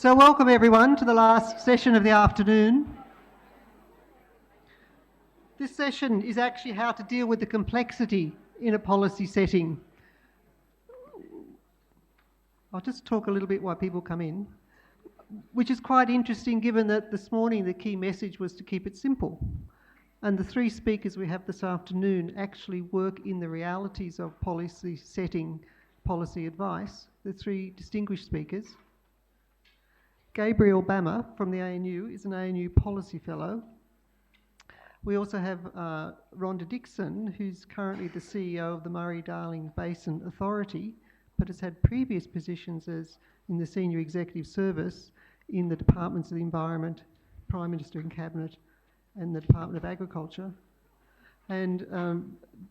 So welcome everyone to the last session of the afternoon. This session is actually how to deal with the complexity in a policy setting. I'll just talk a little bit while people come in, which is quite interesting given that this morning the key message was to keep it simple. And the three speakers we have this afternoon actually work in the realities of policy setting, policy advice. The three distinguished speakers. Gabriel Bammer from the ANU is an ANU Policy Fellow. We also have Rhonda Dixon, who's currently the CEO of the Murray-Darling Basin Authority, but has had previous positions as in the Senior Executive Service in the Departments of the Environment, Prime Minister and Cabinet, and the Department of Agriculture. And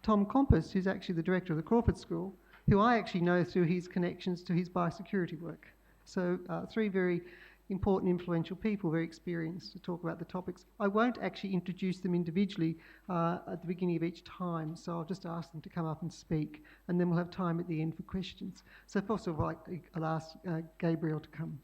Tom Compass, who's actually the Director of the Crawford School, who I actually know through his connections to his biosecurity work. So three very important, influential people, very experienced to talk about the topics. I won't actually introduce them individually at the beginning of each time, so I'll just ask them to come up and speak, and then we'll have time at the end for questions. So first of all, I'll ask Gabriel to come.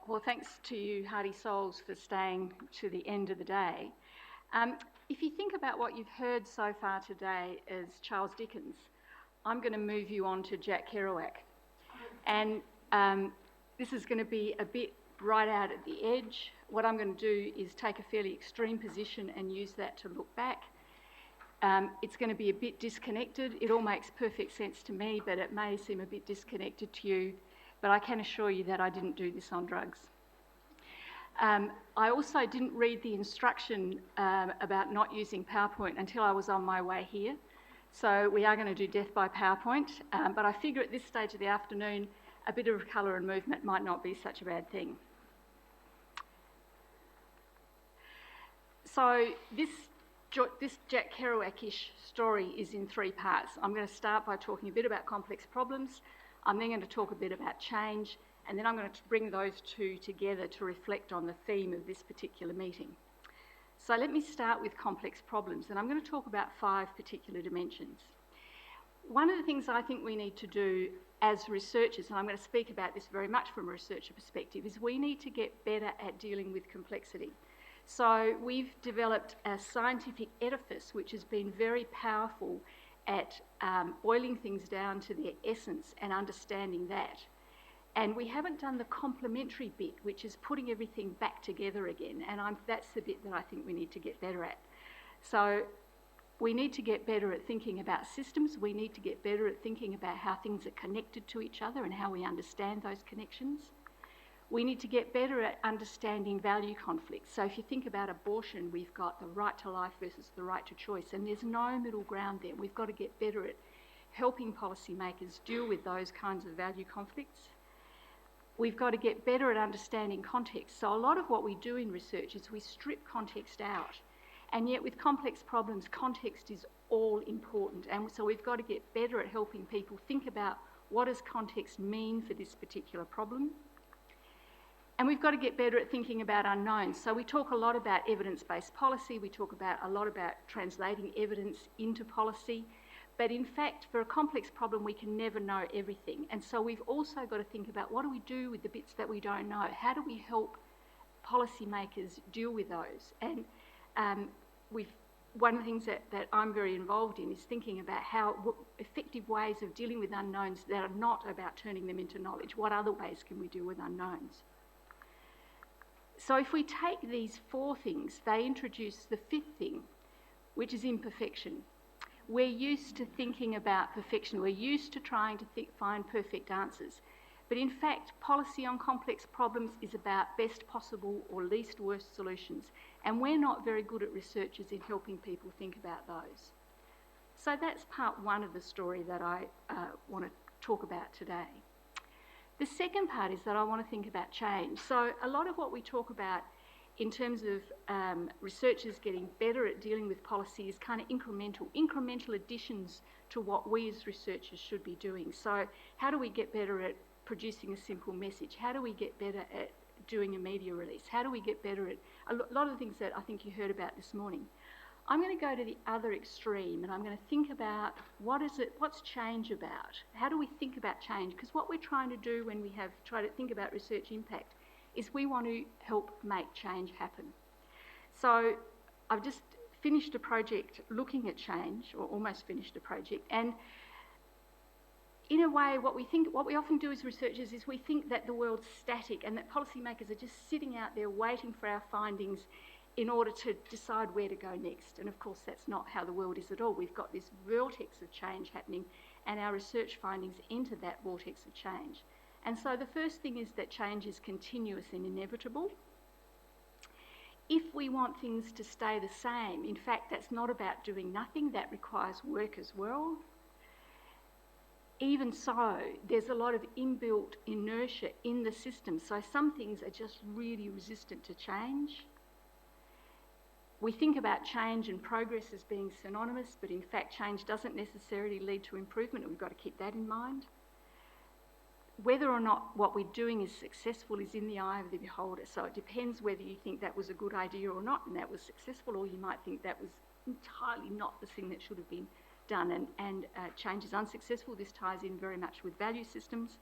Well, thanks to you, Hardy Souls, for staying to the end of the day. If you think about what you've heard so far today as Charles Dickens, I'm going to move you on to Jack Kerouac. And this is going to be a bit right out at the edge. What I'm going to do is take a fairly extreme position and use that to look back. It's going to be a bit disconnected. It all makes perfect sense to me, but it may seem a bit disconnected to you. But I can assure you that I didn't do this on drugs. I also didn't read the instruction about not using PowerPoint until I was on my way here. So we are going to do death by PowerPoint, but I figure at this stage of the afternoon, a bit of colour and movement might not be such a bad thing. So this Jack Kerouac-ish story is in three parts. I'm going to start by talking a bit about complex problems. I'm then going to talk a bit about change, and then I'm going to bring those two together to reflect on the theme of this particular meeting. So let me start with complex problems, and I'm going to talk about 5 particular dimensions. One of the things I think we need to do as researchers, and I'm going to speak about this very much from a researcher perspective, is we need to get better at dealing with complexity. So we've developed a scientific edifice which has been very powerful at boiling things down to their essence and understanding that. And we haven't done the complementary bit, which is putting everything back together again, and that's the bit that I think we need to get better at. So we need to get better at thinking about systems, we need to get better at thinking about how things are connected to each other and how we understand those connections. We need to get better at understanding value conflicts. So if you think about abortion, we've got the right to life versus the right to choice, and there's no middle ground there. We've got to get better at helping policymakers deal with those kinds of value conflicts. We've got to get better at understanding context. So a lot of what we do in research is we strip context out, and yet with complex problems, context is all important. And so we've got to get better at helping people think about what does context mean for this particular problem. And we've got to get better at thinking about unknowns. So we talk a lot about evidence-based policy, we talk a lot about translating evidence into policy, but in fact, for a complex problem, we can never know everything. And so we've also got to think about what do we do with the bits that we don't know? How do we help policymakers deal with those? And one of the things that I'm very involved in is thinking about how effective ways of dealing with unknowns that are not about turning them into knowledge. What other ways can we deal with unknowns? So if we take these 4 things, they introduce the 5th thing, which is imperfection. We're used to thinking about perfection. We're used to trying to find perfect answers. But in fact, policy on complex problems is about best possible or least worst solutions. And we're not very good at researchers in helping people think about those. So that's part 1 of the story that I want to talk about today. The second part is that I want to think about change. So a lot of what we talk about in terms of researchers getting better at dealing with policy is kind of incremental additions to what we as researchers should be doing. So how do we get better at producing a simple message? How do we get better at doing a media release? How do we get better at a lot of the things that I think you heard about this morning? I'm going to go to the other extreme, and I'm going to think about what's change about? How do we think about change? Because what we're trying to do when we try to think about research impact is we want to help make change happen. So I've just finished a project looking at change, or almost finished a project, and in a way what we often do as researchers is we think that the world's static and that policymakers are just sitting out there waiting for our findings in order to decide where to go next. And of course that's not how the world is at all. We've got this vortex of change happening, and our research findings enter that vortex of change. And so the first thing is that change is continuous and inevitable. If we want things to stay the same, in fact, that's not about doing nothing, that requires work as well. Even so, there's a lot of inbuilt inertia in the system, so some things are just really resistant to change. We think about change and progress as being synonymous, but in fact change doesn't necessarily lead to improvement, and we've got to keep that in mind. Whether or not what we're doing is successful is in the eye of the beholder, so it depends whether you think that was a good idea or not and that was successful, or you might think that was entirely not the thing that should have been done, and change is unsuccessful. This ties in very much with value systems.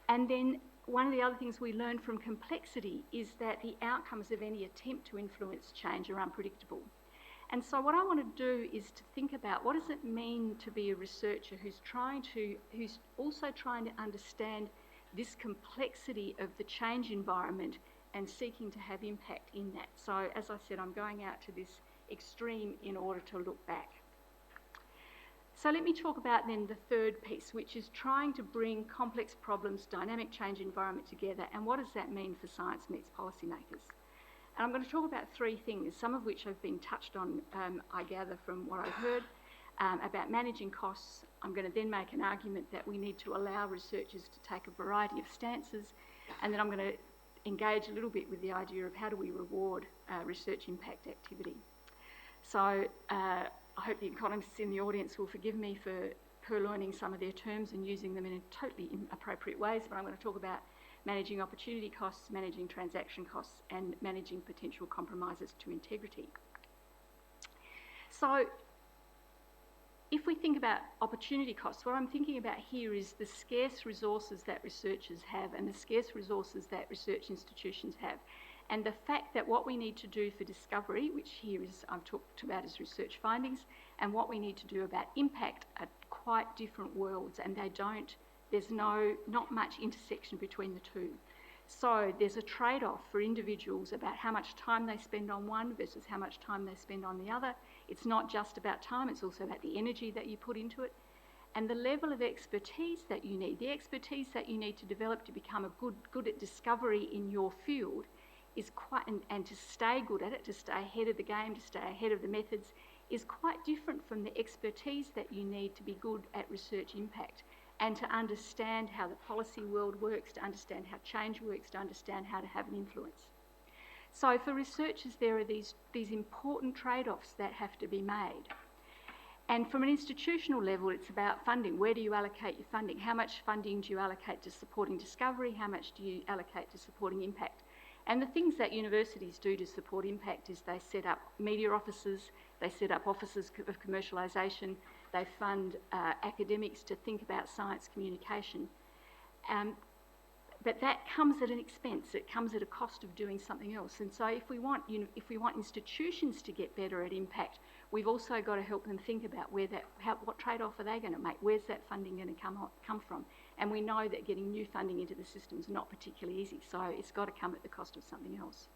And then one of the other things we learn from complexity is that the outcomes of any attempt to influence change are unpredictable. And so what I want to do is to think about what does it mean to be a researcher who's also trying to understand this complexity of the change environment and seeking to have impact in that. So as I said, I'm going out to this extreme in order to look back. So let me talk about then the third piece, which is trying to bring complex problems, dynamic change environment together, and what does that mean for science meets policymakers? And I'm going to talk about three things, some of which have been touched on, I gather from what I've heard, about managing costs. I'm going to then make an argument that we need to allow researchers to take a variety of stances, and then I'm going to engage a little bit with the idea of how do we reward research impact activity. So I hope the economists in the audience will forgive me for purloining some of their terms and using them in totally inappropriate ways, but I'm going to talk about managing opportunity costs, managing transaction costs, and managing potential compromises to integrity. So if we think about opportunity costs, what I'm thinking about here is the scarce resources that researchers have and the scarce resources that research institutions have. And the fact that what we need to do for discovery, which here is I've talked about as research findings, and what we need to do about impact are quite different worlds, and there's not much intersection between the two. So there's a trade-off for individuals about how much time they spend on one versus how much time they spend on the other. It's not just about time, it's also about the energy that you put into it. And the level of expertise that you need, the expertise that you need to develop to become good at discovery in your field is quite, and to stay good at it, to stay ahead of the game, to stay ahead of the methods, is quite different from the expertise that you need to be good at research impact and to understand how the policy world works, to understand how change works, to understand how to have an influence. So for researchers, there are these important trade-offs that have to be made. And from an institutional level, it's about funding. Where do you allocate your funding? How much funding do you allocate to supporting discovery? How much do you allocate to supporting impact? And the things that universities do to support impact is they set up media offices, they set up offices of commercialisation, they fund academics to think about science communication. But that comes at an expense. It comes at a cost of doing something else. And so if we want institutions to get better at impact, we've also got to help them think about what trade-off are they going to make? Where's that funding going to come from? And we know that getting new funding into the system is not particularly easy, so it's got to come at the cost of something else.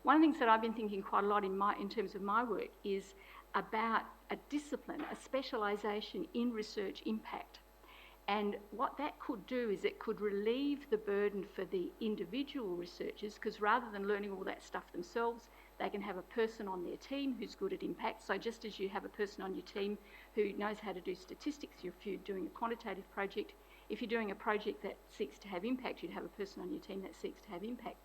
One of the things that I've been thinking quite a lot in terms of my work is about a discipline, a specialisation in research impact. And what that could do is it could relieve the burden for the individual researchers, because rather than learning all that stuff themselves, they can have a person on their team who's good at impact. So just as you have a person on your team who knows how to do statistics, if you're doing a quantitative project, if you're doing a project that seeks to have impact, you'd have a person on your team that seeks to have impact.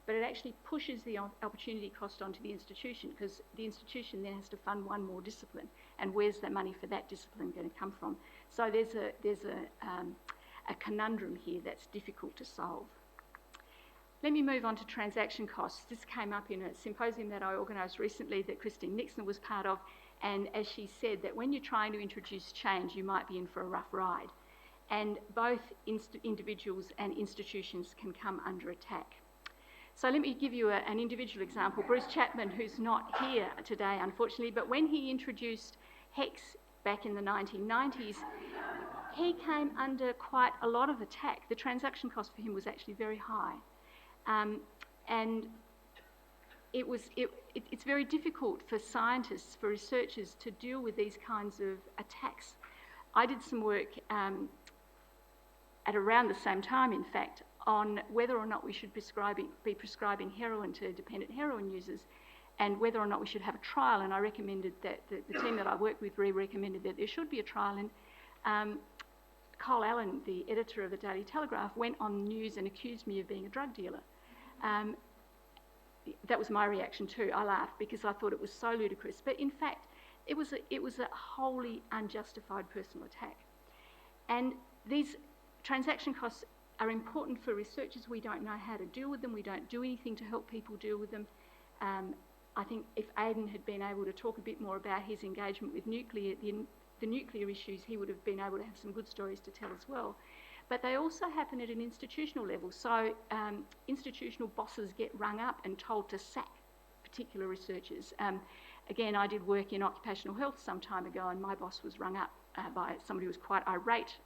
But it actually pushes the opportunity cost onto the institution, because the institution then has to fund one more discipline. And where's the money for that discipline going to come from? So there's a conundrum here that's difficult to solve. Let me move on to transaction costs. This came up in a symposium that I organised recently that Christine Nixon was part of, and as she said, that when you're trying to introduce change, you might be in for a rough ride. And both individuals and institutions can come under attack. So let me give you an individual example. Bruce Chapman, who's not here today, unfortunately, but when he introduced HECS back in the 1990s, he came under quite a lot of attack. The transaction cost for him was actually very high. And it's very difficult for scientists, for researchers to deal with these kinds of attacks. I did some work at around the same time, in fact, on whether or not we should be prescribing heroin to dependent heroin users and whether or not we should have a trial. And I recommended that the team that I worked with recommended that there should be a trial. And Cole Allen, the editor of the Daily Telegraph, went on news and accused me of being a drug dealer. That was my reaction too. I laughed because I thought it was so ludicrous. But in fact, it was a wholly unjustified personal attack. And these transaction costs are important for researchers. We don't know how to deal with them. We don't do anything to help people deal with them. I think if Aidan had been able to talk a bit more about his engagement with the nuclear issues, he would have been able to have some good stories to tell as well. But they also happen at an institutional level. So institutional bosses get rung up and told to sack particular researchers. Again, I did work in occupational health some time ago, and my boss was rung up by somebody who was quite irate,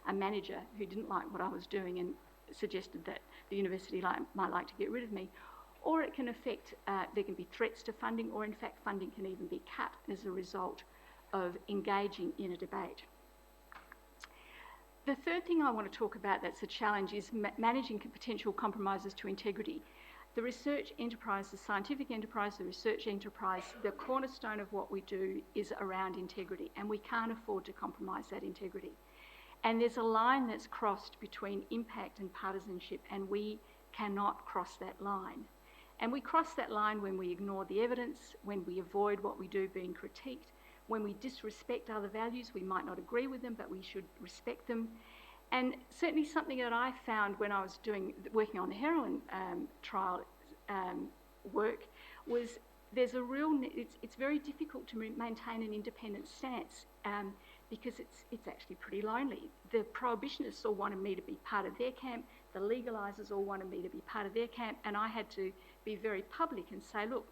a manager who didn't like what I was doing and suggested that the university might like to get rid of me. Or it can affect, there can be threats to funding, or in fact funding can even be cut as a result of engaging in a debate. The third thing I want to talk about that's a challenge is managing potential compromises to integrity. The research enterprise, the scientific enterprise, the research enterprise, the cornerstone of what we do is around integrity, and we can't afford to compromise that integrity. And there's a line that's crossed between impact and partisanship, and we cannot cross that line. And we cross that line when we ignore the evidence, when we avoid what we do being critiqued, when we disrespect other values. We might not agree with them, but we should respect them. And certainly something that I found when I was working on the heroin trial work was there's a real, it's very difficult to maintain an independent stance because it's actually pretty lonely. The prohibitionists all wanted me to be part of their camp, the legalisers all wanted me to be part of their camp, and I had to be very public and say, look,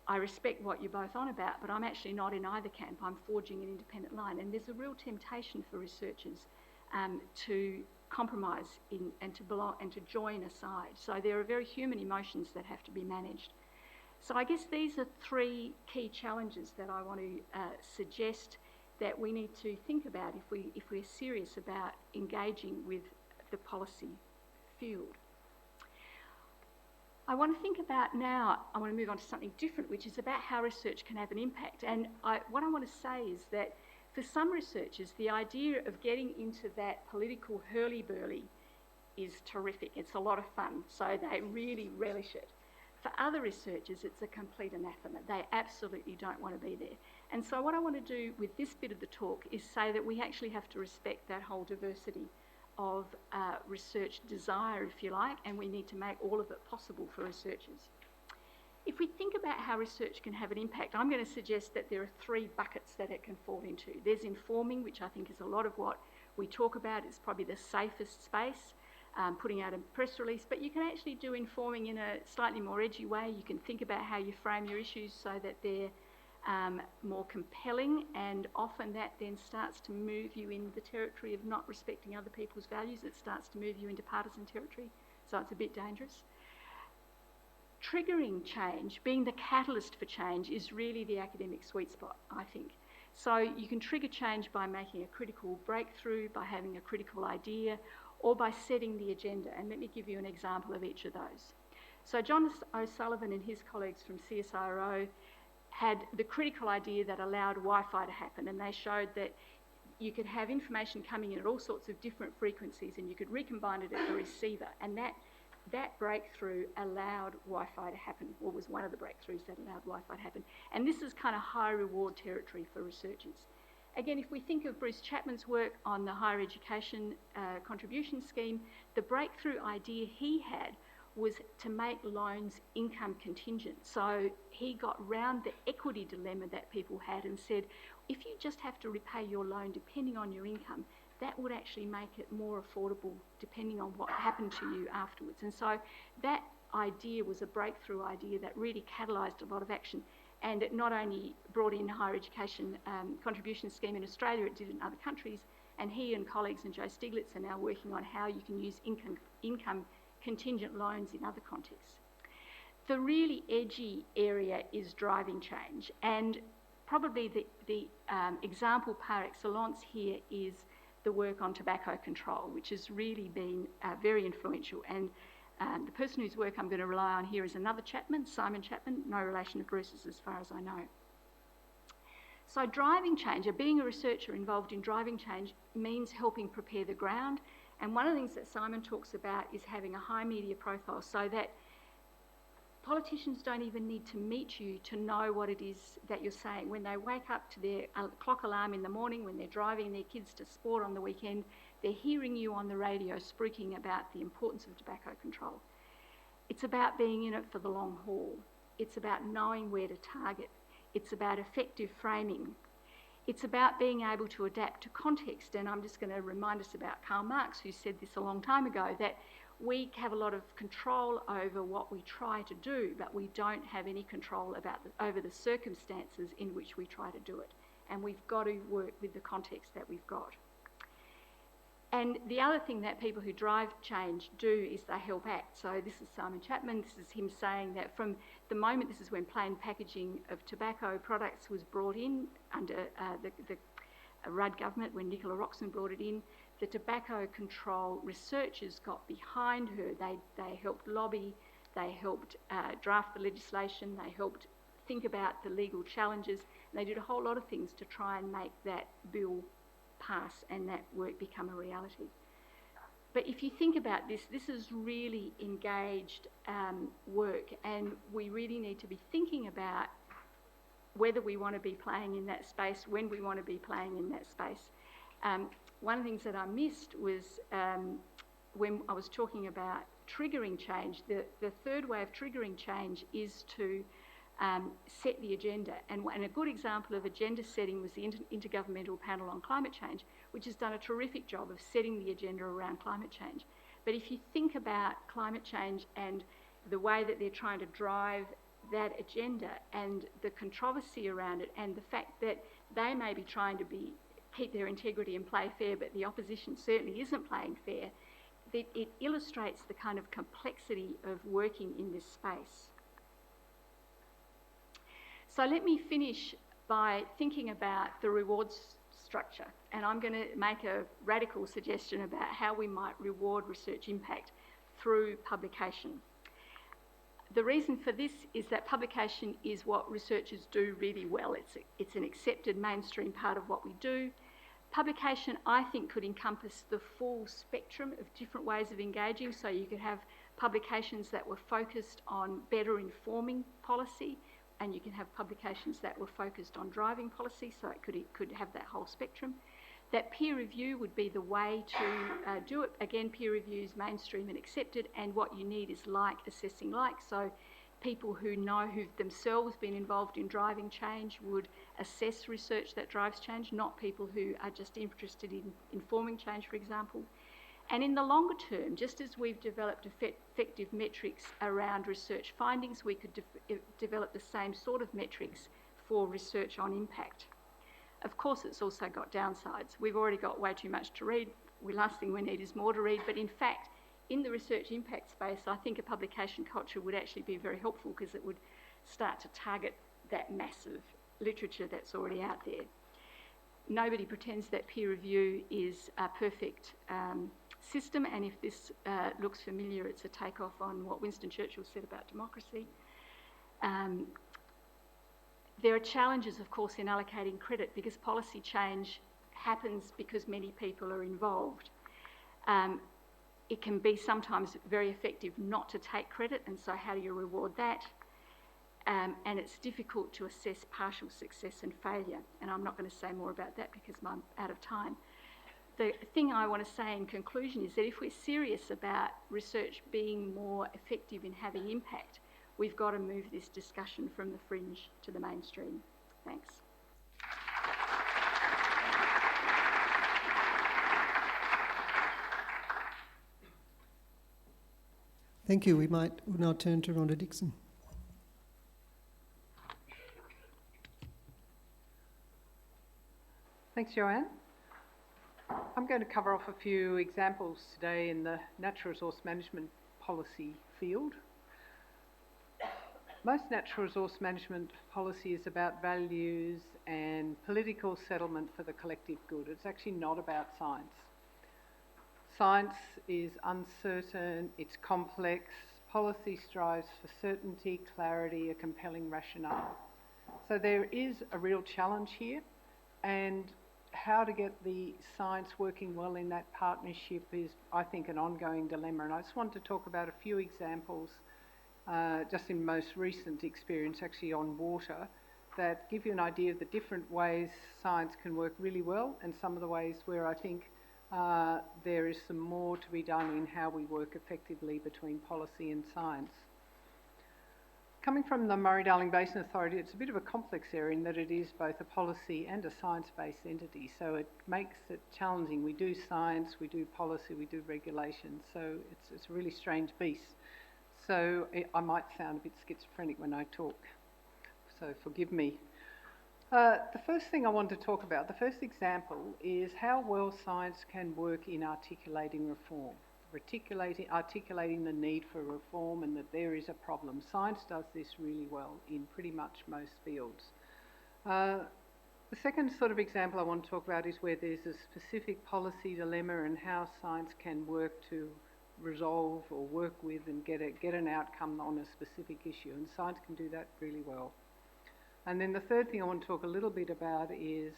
I respect what you're both on about, but I'm actually not in either camp. I'm forging an independent line. And there's a real temptation for researchers to compromise and to belong and to join a side. So there are very human emotions that have to be managed. So I guess these are three key challenges that I want to suggest that we need to think about if we're serious about engaging with the policy field. I want to think about now, I want to move on to something different, which is about how research can have an impact. And what I want to say is that for some researchers, the idea of getting into that political hurly-burly is terrific. It's a lot of fun, so they really relish it. For other researchers, it's a complete anathema. They absolutely don't want to be there. And so what I want to do with this bit of the talk is say that we actually have to respect that whole diversity of research desire, if you like, and we need to make all of it possible for researchers. If we think about how research can have an impact, I'm going to suggest that there are three buckets that it can fall into. There's informing, which I think is a lot of what we talk about. It's probably the safest space, putting out a press release, but you can actually do informing in a slightly more edgy way. You can think about how you frame your issues so that they're more compelling, and often that then starts to move you in the territory of not respecting other people's values. It starts to move you into partisan territory, so it's a bit dangerous. Triggering change, being the catalyst for change, is really the academic sweet spot, I think. So you can trigger change by making a critical breakthrough, by having a critical idea, or by setting the agenda. And let me give you an example of each of those. So John O'Sullivan and his colleagues from CSIRO had the critical idea that allowed Wi-Fi to happen, and they showed that you could have information coming in at all sorts of different frequencies and you could recombine it at the receiver, and that breakthrough allowed Wi-Fi to happen, or was one of the breakthroughs that allowed Wi-Fi to happen. And this is kind of high reward territory for researchers. Again, if we think of Bruce Chapman's work on the higher education contribution scheme, the breakthrough idea he had was to make loans income contingent. So he got round the equity dilemma that people had and said, if you just have to repay your loan depending on your income, that would actually make it more affordable depending on what happened to you afterwards. And so that idea was a breakthrough idea that really catalysed a lot of action. And it not only brought in higher education contribution scheme in Australia, it did in other countries. And he and colleagues and Joe Stiglitz are now working on how you can use income contingent loans in other contexts. The really edgy area is driving change. And probably the example par excellence here is the work on tobacco control, which has really been very influential. And the person whose work I'm going to rely on here is another Chapman, Simon Chapman, no relation to Bruce's as far as I know. So driving change, or being a researcher involved in driving change, means helping prepare the ground. And one of the things that Simon talks about is having a high media profile so that politicians don't even need to meet you to know what it is that you're saying. When they wake up to their clock alarm in the morning, when they're driving their kids to sport on the weekend, they're hearing you on the radio speaking about the importance of tobacco control. It's about being in it for the long haul. It's about knowing where to target. It's about effective framing. It's about being able to adapt to context. And I'm just going to remind us about Karl Marx, who said this a long time ago, that we have a lot of control over what we try to do, but we don't have any control over the circumstances in which we try to do it. And we've got to work with the context that we've got. And the other thing that people who drive change do is they help act. So this is Simon Chapman. This is him saying that from the moment, this is when plain packaging of tobacco products was brought in under the Rudd government, when Nicola Roxon brought it in, the tobacco control researchers got behind her. They helped lobby, they helped draft the legislation, they helped think about the legal challenges, and they did a whole lot of things to try and make that bill pass and that work become a reality. But if you think about this, this is really engaged work, and we really need to be thinking about whether we want to be playing in that space, when we want to be playing in that space. One of the things that I missed was when I was talking about triggering change, the third way of triggering change is to set the agenda. And a good example of agenda setting was the Intergovernmental Panel on Climate Change, which has done a terrific job of setting the agenda around climate change. But if you think about climate change and the way that they're trying to drive that agenda and the controversy around it and the fact that they may be trying to keep their integrity and play fair, but the opposition certainly isn't playing fair, it illustrates the kind of complexity of working in this space. So let me finish by thinking about the rewards structure, and I'm going to make a radical suggestion about how we might reward research impact through publication. The reason for this is that publication is what researchers do really well. It's an accepted mainstream part of what we do. Publication, I think, could encompass the full spectrum of different ways of engaging. So you could have publications that were focused on better informing policy, and you can have publications that were focused on driving policy, so it could have that whole spectrum. That peer review would be the way to do it. Again, peer review is mainstream and accepted, and what you need is like assessing like. So people who've themselves been involved in driving change would assess research that drives change, not people who are just interested in informing change, for example. And in the longer term, just as we've developed effective metrics around research findings, we could develop the same sort of metrics for research on impact. Of course, it's also got downsides. We've already got way too much to read. The last thing we need is more to read. But in fact, in the research impact space, I think a publication culture would actually be very helpful because it would start to target that massive literature that's already out there. Nobody pretends that peer review is a perfect system, and if this looks familiar, it's a takeoff on what Winston Churchill said about democracy. There are challenges, of course, in allocating credit because policy change happens because many people are involved. It can be sometimes very effective not to take credit, and so how do you reward that? And it's difficult to assess partial success and failure, and I'm not going to say more about that because I'm out of time. the thing I want to say in conclusion is that if we're serious about research being more effective in having impact, we've got to move this discussion from the fringe to the mainstream. Thanks. Thank you. We'll now turn to Rhonda Dixon. Thanks, Joanne. I'm going to cover off a few examples today in the natural resource management policy field. Most natural resource management policy is about values and political settlement for the collective good. It's actually not about science. Science is uncertain, it's complex. Policy strives for certainty, clarity, a compelling rationale. So there is a real challenge here, and how to get the science working well in that partnership is, I think, an ongoing dilemma. And I just want to talk about a few examples, just in most recent experience actually on water, that give you an idea of the different ways science can work really well and some of the ways where I think there is some more to be done in how we work effectively between policy and science. Coming from the Murray-Darling Basin Authority, it's a bit of a complex area in that it is both a policy and a science-based entity, so it makes it challenging. We do science, we do policy, we do regulation, so it's a really strange beast. So I might sound a bit schizophrenic when I talk, so forgive me. The first thing I want to talk about, the first example, is how well science can work in articulating reform. Articulating the need for reform and that there is a problem. Science does this really well in pretty much most fields. The second sort of example I want to talk about is where there's a specific policy dilemma and how science can work to resolve or work with and get an outcome on a specific issue, and science can do that really well. And then the third thing I want to talk a little bit about is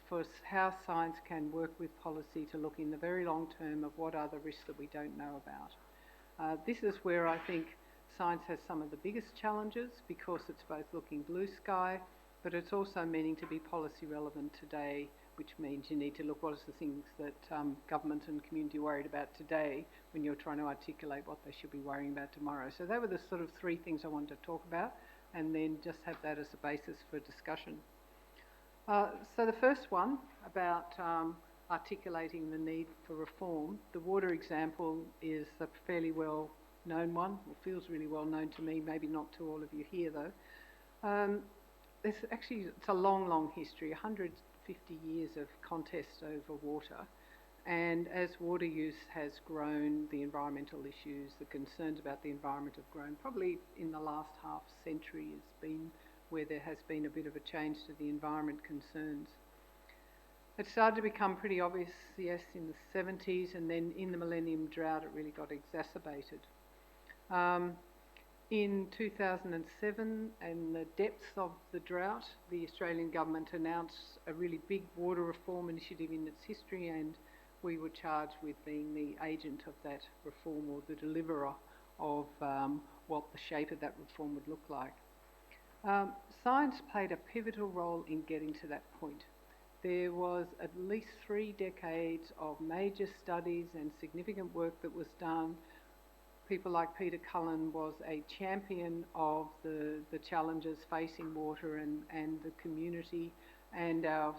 for how science can work with policy to look in the very long term of what are the risks that we don't know about. This is where I think science has some of the biggest challenges because it's both looking blue sky, but it's also meaning to be policy relevant today, which means you need to look what are the things that government and community are worried about today when you're trying to articulate what they should be worrying about tomorrow. So they were the sort of three things I wanted to talk about, and then just have that as a basis for discussion. So the first one about articulating the need for reform, the water example is a fairly well known one, or feels really well known to me, maybe not to all of you here though. It's a long history, 150 years of contest over water, and as water use has grown, the environmental issues, the concerns about the environment have grown. Probably in the last half century has been where there has been a bit of a change to the environment concerns. It started to become pretty obvious, yes, in the 70s, and then in the Millennium Drought it really got exacerbated. In 2007, in the depths of the drought, the Australian government announced a really big water reform initiative in its history, and we were charged with being the agent of that reform, or the deliverer of what the shape of that reform would look like. Science played a pivotal role in getting to that point. There was at least 3 decades of major studies and significant work that was done. People like Peter Cullen was a champion of the challenges facing water and the community and our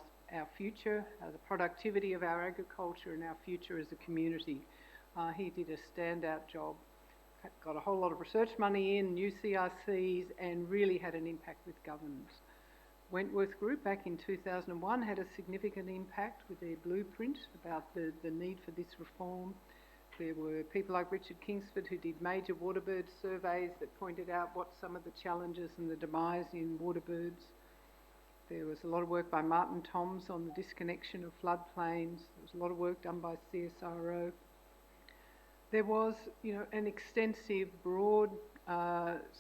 future, the productivity of our agriculture and our future as a community. He did a standout job, got a whole lot of research money in, new CRCs, and really had an impact with governments. Wentworth Group back in 2001 had a significant impact with their blueprint about the need for this reform. There were people like Richard Kingsford who did major waterbird surveys that pointed out what some of the challenges and the demise in waterbirds. There was a lot of work by Martin Toms on the disconnection of floodplains. There was a lot of work done by CSIRO. There was, an extensive, broad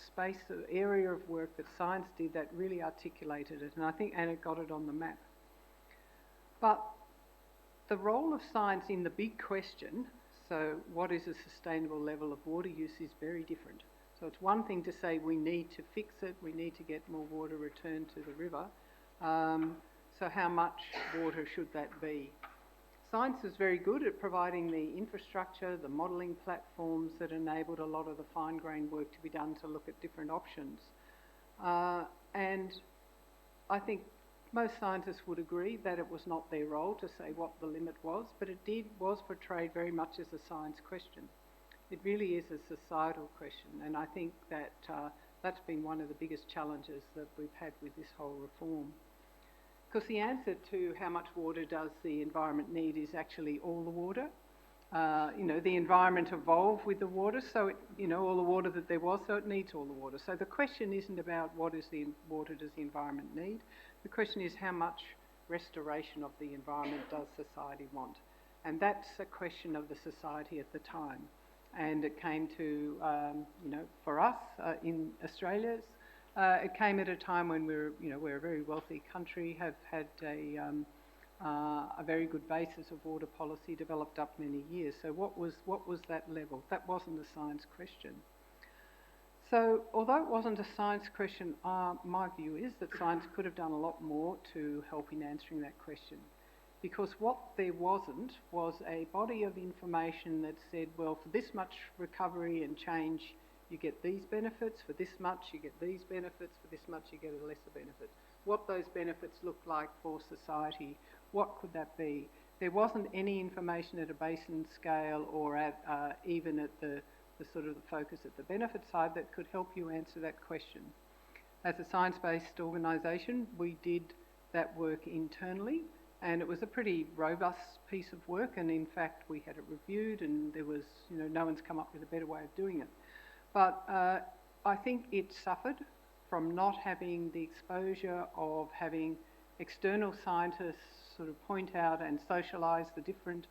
space, area of work that science did that really articulated it, and it got it on the map. But the role of science in the big question, so what is a sustainable level of water use, is very different. So it's one thing to say we need to fix it, we need to get more water returned to the river. So how much water should that be? Science was very good at providing the infrastructure, the modelling platforms that enabled a lot of the fine-grained work to be done to look at different options. And I think most scientists would agree that it was not their role to say what the limit was, but it was portrayed very much as a science question. It really is a societal question, and I think that that's been one of the biggest challenges that we've had with this whole reform. Because the answer to how much water does the environment need is actually all the water. The environment evolved with the water, so all the water that there was, so it needs all the water. So the question isn't about what is the water does the environment need. The question is how much restoration of the environment does society want? And that's a question of the society at the time. And it came to, for us in Australia, it came at a time when we're a very wealthy country, have had a very good basis of water policy developed up many years. So what was that level? That wasn't a science question. So although it wasn't a science question, my view is that science could have done a lot more to help in answering that question. Because what there wasn't was a body of information that said, well, for this much recovery and change, you get these benefits, for this much you get these benefits, for this much you get a lesser benefit. What those benefits look like for society, what could that be? There wasn't any information at a basin scale or at even at the sort of the focus at the benefit side that could help you answer that question. As a science-based organisation, we did that work internally, and it was a pretty robust piece of work, and in fact we had it reviewed, and there was, no one's come up with a better way of doing it. But I think it suffered from not having the exposure of having external scientists sort of point out and socialise the different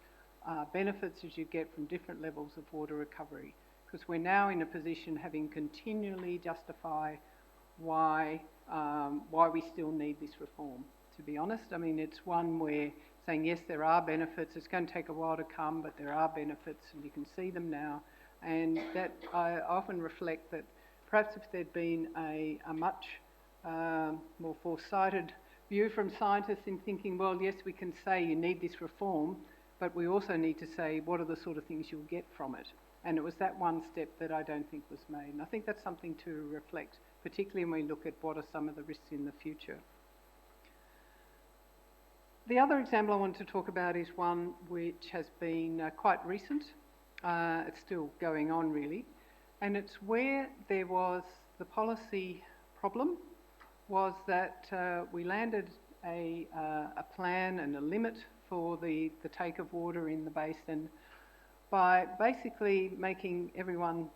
benefits that you get from different levels of water recovery. Because we're now in a position having continually justify why we still need this reform. To be honest, I mean, it's one where saying, yes, there are benefits, it's going to take a while to come, but there are benefits and you can see them now. And that I often reflect that perhaps if there'd been a much more foresighted view from scientists in thinking, well, yes, we can say you need this reform, but we also need to say what are the sort of things you'll get from it. And it was that one step that I don't think was made. And I think that's something to reflect, particularly when we look at what are some of the risks in the future. The other example I wanted to talk about is one which has been quite recent. It's still going on really. And it's where there was the policy problem was that we landed a plan and a limit for the take of water in the basin by basically making everyone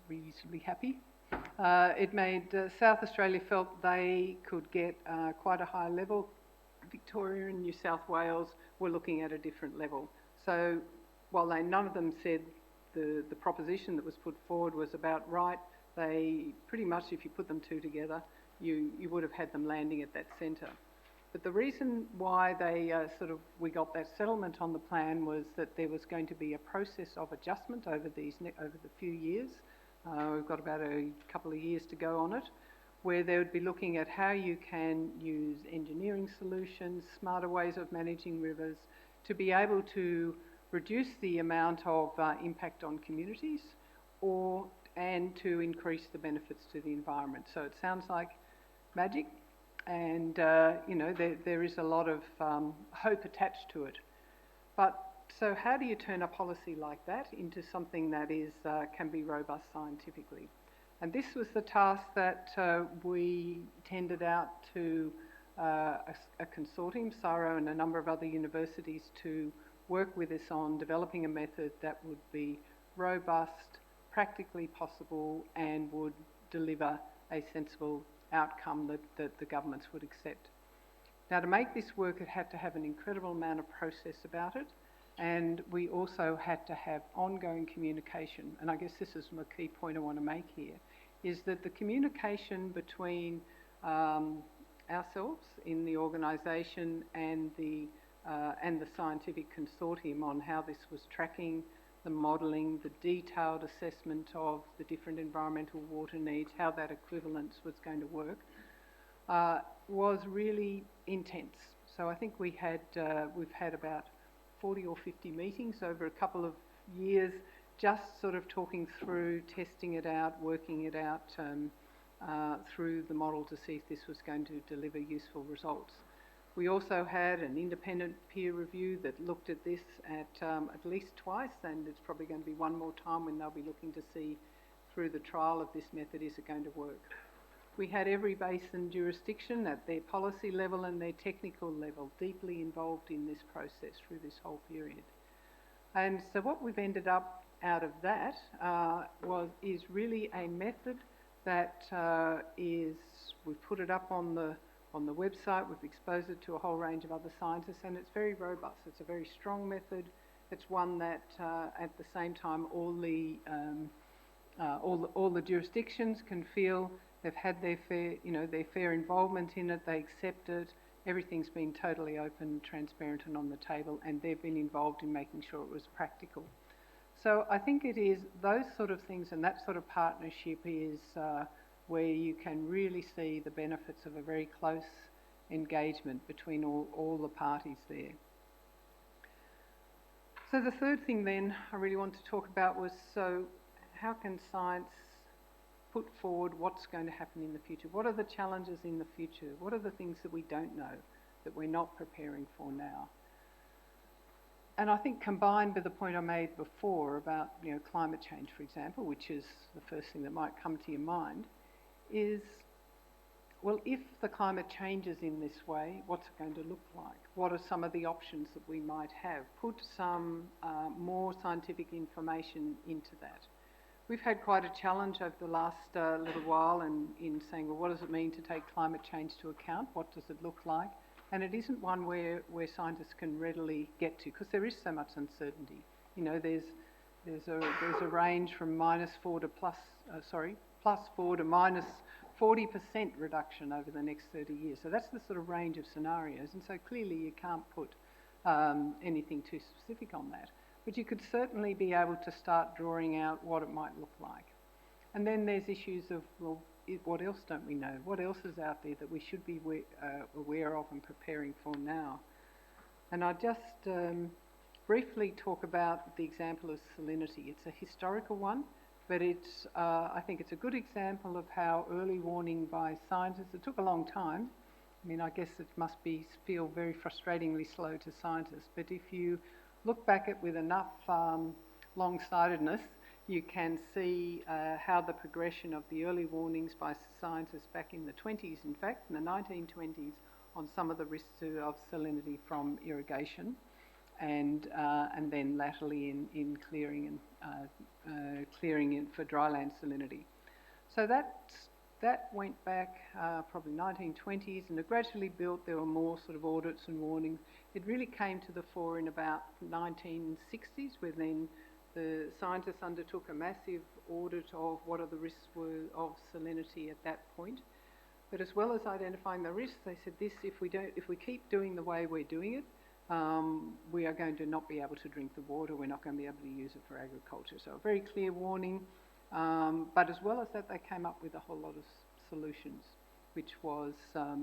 reasonably happy. It made South Australia felt they could get quite a high level. Victoria and New South Wales were looking at a different level. So while none of them said the proposition that was put forward was about right, they pretty much, if you put them two together, you would have had them landing at that centre. But the reason why we got that settlement on the plan was that there was going to be a process of adjustment over the few years. We've got about a couple of years to go on it, where they would be looking at how you can use engineering solutions, smarter ways of managing rivers, to be able to reduce the amount of impact on communities and to increase the benefits to the environment. So it sounds like magic, and there is a lot of hope attached to it. But so how do you turn a policy like that into something that can be robust scientifically? And this was the task that we tendered out to a consortium, SARO and a number of other universities, to work with us on developing a method that would be robust, practically possible, and would deliver a sensible outcome that the governments would accept. Now, to make this work, it had to have an incredible amount of process about it, and we also had to have ongoing communication. And I guess this is a key point I want to make here, is that the communication between ourselves in the organisation and the scientific consortium on how this was tracking, the modelling, the detailed assessment of the different environmental water needs, how that equivalence was going to work, was really intense. So I think we've had about 40 or 50 meetings over a couple of years, just sort of talking through, testing it out, working it out through the model to see if this was going to deliver useful results. We also had an independent peer review that looked at this at least twice, and it's probably going to be one more time when they'll be looking to see through the trial of this method, is it going to work. We had every basin jurisdiction at their policy level and their technical level deeply involved in this process through this whole period. And so what we've ended up out of that is really a method that we've put it up on the website, we've exposed it to a whole range of other scientists, and it's very robust. It's a very strong method. It's one that at the same time all the jurisdictions can feel they've had their fair involvement in it, they accept it, everything's been totally open, transparent and on the table, and they've been involved in making sure it was practical. So I think it is those sort of things, and that sort of partnership is where you can really see the benefits of a very close engagement between all the parties there. So the third thing then I really want to talk about was, so how can science put forward what's going to happen in the future? What are the challenges in the future? What are the things that we don't know, that we're not preparing for now? And I think combined with the point I made before about climate change, for example, which is the first thing that might come to your mind, is, well, if the climate changes in this way, what's it going to look like? What are some of the options that we might have? Put some more scientific information into that. We've had quite a challenge over the last little while in saying, well, what does it mean to take climate change to account? What does it look like? And it isn't one where scientists can readily get to, because there is so much uncertainty. There's a range from -4 to +4 to -40% reduction over the next 30 years. So that's the sort of range of scenarios. And so clearly you can't put anything too specific on that. But you could certainly be able to start drawing out what it might look like. And then there's issues of, well, what else don't we know? What else is out there that we should be aware of and preparing for now? And I'll just briefly talk about the example of salinity. It's a historical one, but I think it's a good example of how early warning by scientists, it took a long time. I mean, I guess it must feel very frustratingly slow to scientists, but if you look back at with enough long-sightedness, you can see how the progression of the early warnings by scientists back in the 20s, in fact, in the 1920s, on some of the risks of salinity from irrigation, and then latterly in clearing for dryland salinity. So that went back probably 1920s, and it gradually built. There were more sort of audits and warnings. It really came to the fore in about 1960s, where then the scientists undertook a massive audit of what are the risks were of salinity at that point. But as well as identifying the risks, they said if we keep doing the way we're doing it, we are going to not be able to drink the water. We're not going to be able to use it for agriculture. So a very clear warning. But as well as that, they came up with a whole lot of solutions, which was a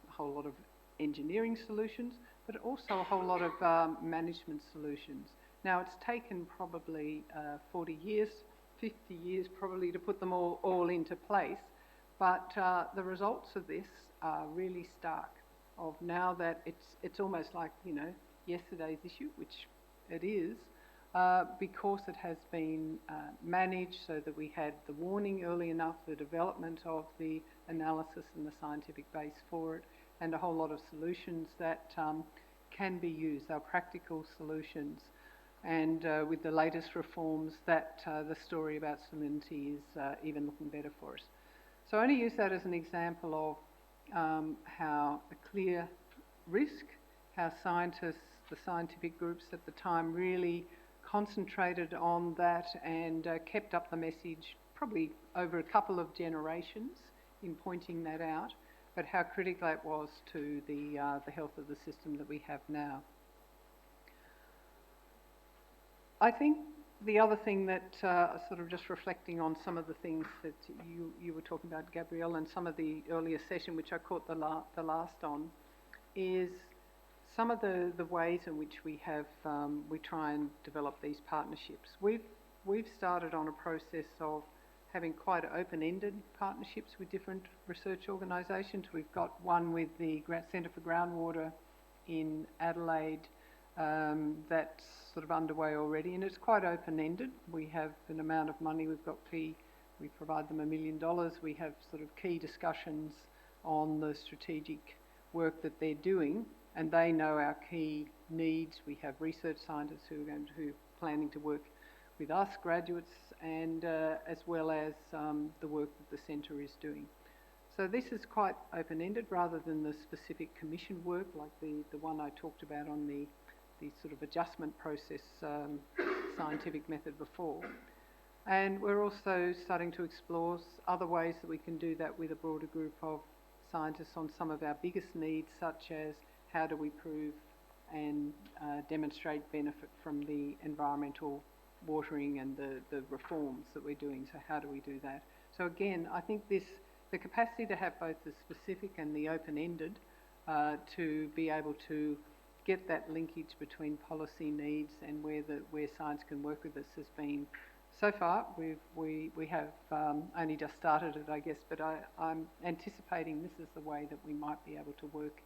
whole lot of engineering solutions, but also a whole lot of management solutions. Now, it's taken probably 40 years, 50 years probably to put them all into place, but the results of this are really stark. Of now that it's almost like yesterday's issue, which it is, because it has been managed so that we had the warning early enough, the development of the analysis and the scientific base for it, and a whole lot of solutions that can be used. They're practical solutions. And with the latest reforms, that the story about salinity is even looking better for us. So I only use that as an example of how a clear risk, how scientists, the scientific groups at the time really concentrated on that and kept up the message probably over a couple of generations in pointing that out, but how critical that was to the health of the system that we have now. I think the other thing that, sort of just reflecting on some of the things that you were talking about, Gabrielle, and some of the earlier session, which I caught the last on, is some of the ways in which we have we try and develop these partnerships. We've started on a process of having quite open-ended partnerships with different research organisations. We've got one with the Centre for Groundwater in Adelaide that's sort of underway already, and it's quite open-ended. We have an amount of money. We provide them $1 million. We have sort of key discussions on the strategic work that they're doing, and they know our key needs. We have research scientists who are planning to work with us, graduates, and as well as the work that the centre is doing. So this is quite open-ended rather than the specific commission work like the one I talked about on the sort of adjustment process scientific method before. And we're also starting to explore other ways that we can do that with a broader group of scientists on some of our biggest needs, such as how do we prove and demonstrate benefit from the environmental watering and the reforms that we're doing. So how do we do that? So again, I think the capacity to have both the specific and the open-ended to be able to get that linkage between policy needs and where science can work with us has been, so far we have only just started it, I guess, but I'm anticipating this is the way that we might be able to work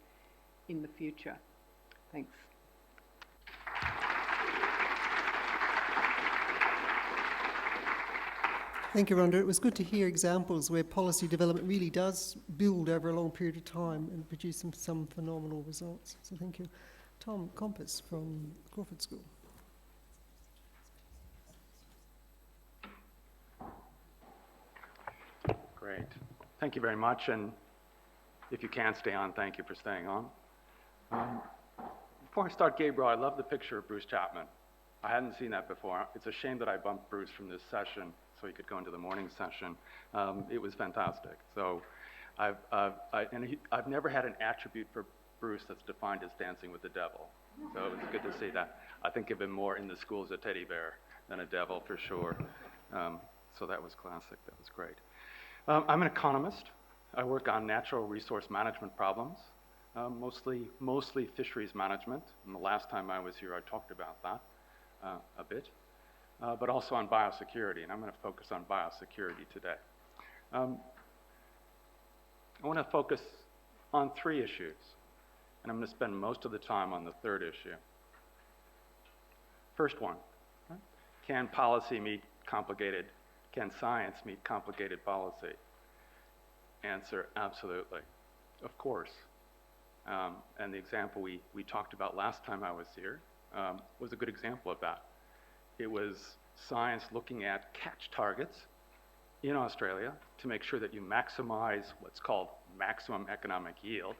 in the future. Thanks. Thank you, Rhonda. It was good to hear examples where policy development really does build over a long period of time and produce some phenomenal results. So thank you. Tom Compass from Crawford School. Great. Thank you very much. And if you can stay on, thank you for staying on. Before I start, Gabriel, I love the picture of Bruce Chapman. I hadn't seen that before. It's a shame that I bumped Bruce from this session so he could go into the morning session. It was fantastic. So I've never had an attribute for Bruce that's defined as dancing with the devil. So it's good to see that. I think of him more in the school as a teddy bear than a devil for sure. So that was classic. That was great. I'm an economist. I work on natural resource management problems, mostly fisheries management. And the last time I was here, I talked about that a bit, but also on biosecurity, and I'm going to focus on biosecurity today. I want to focus on 3 issues, and I'm going to spend most of the time on the 3rd issue. First one, can science meet complicated policy? Answer, absolutely, of course. And the example we talked about last time I was here was a good example of that. It was science looking at catch targets in Australia to make sure that you maximize what's called maximum economic yield,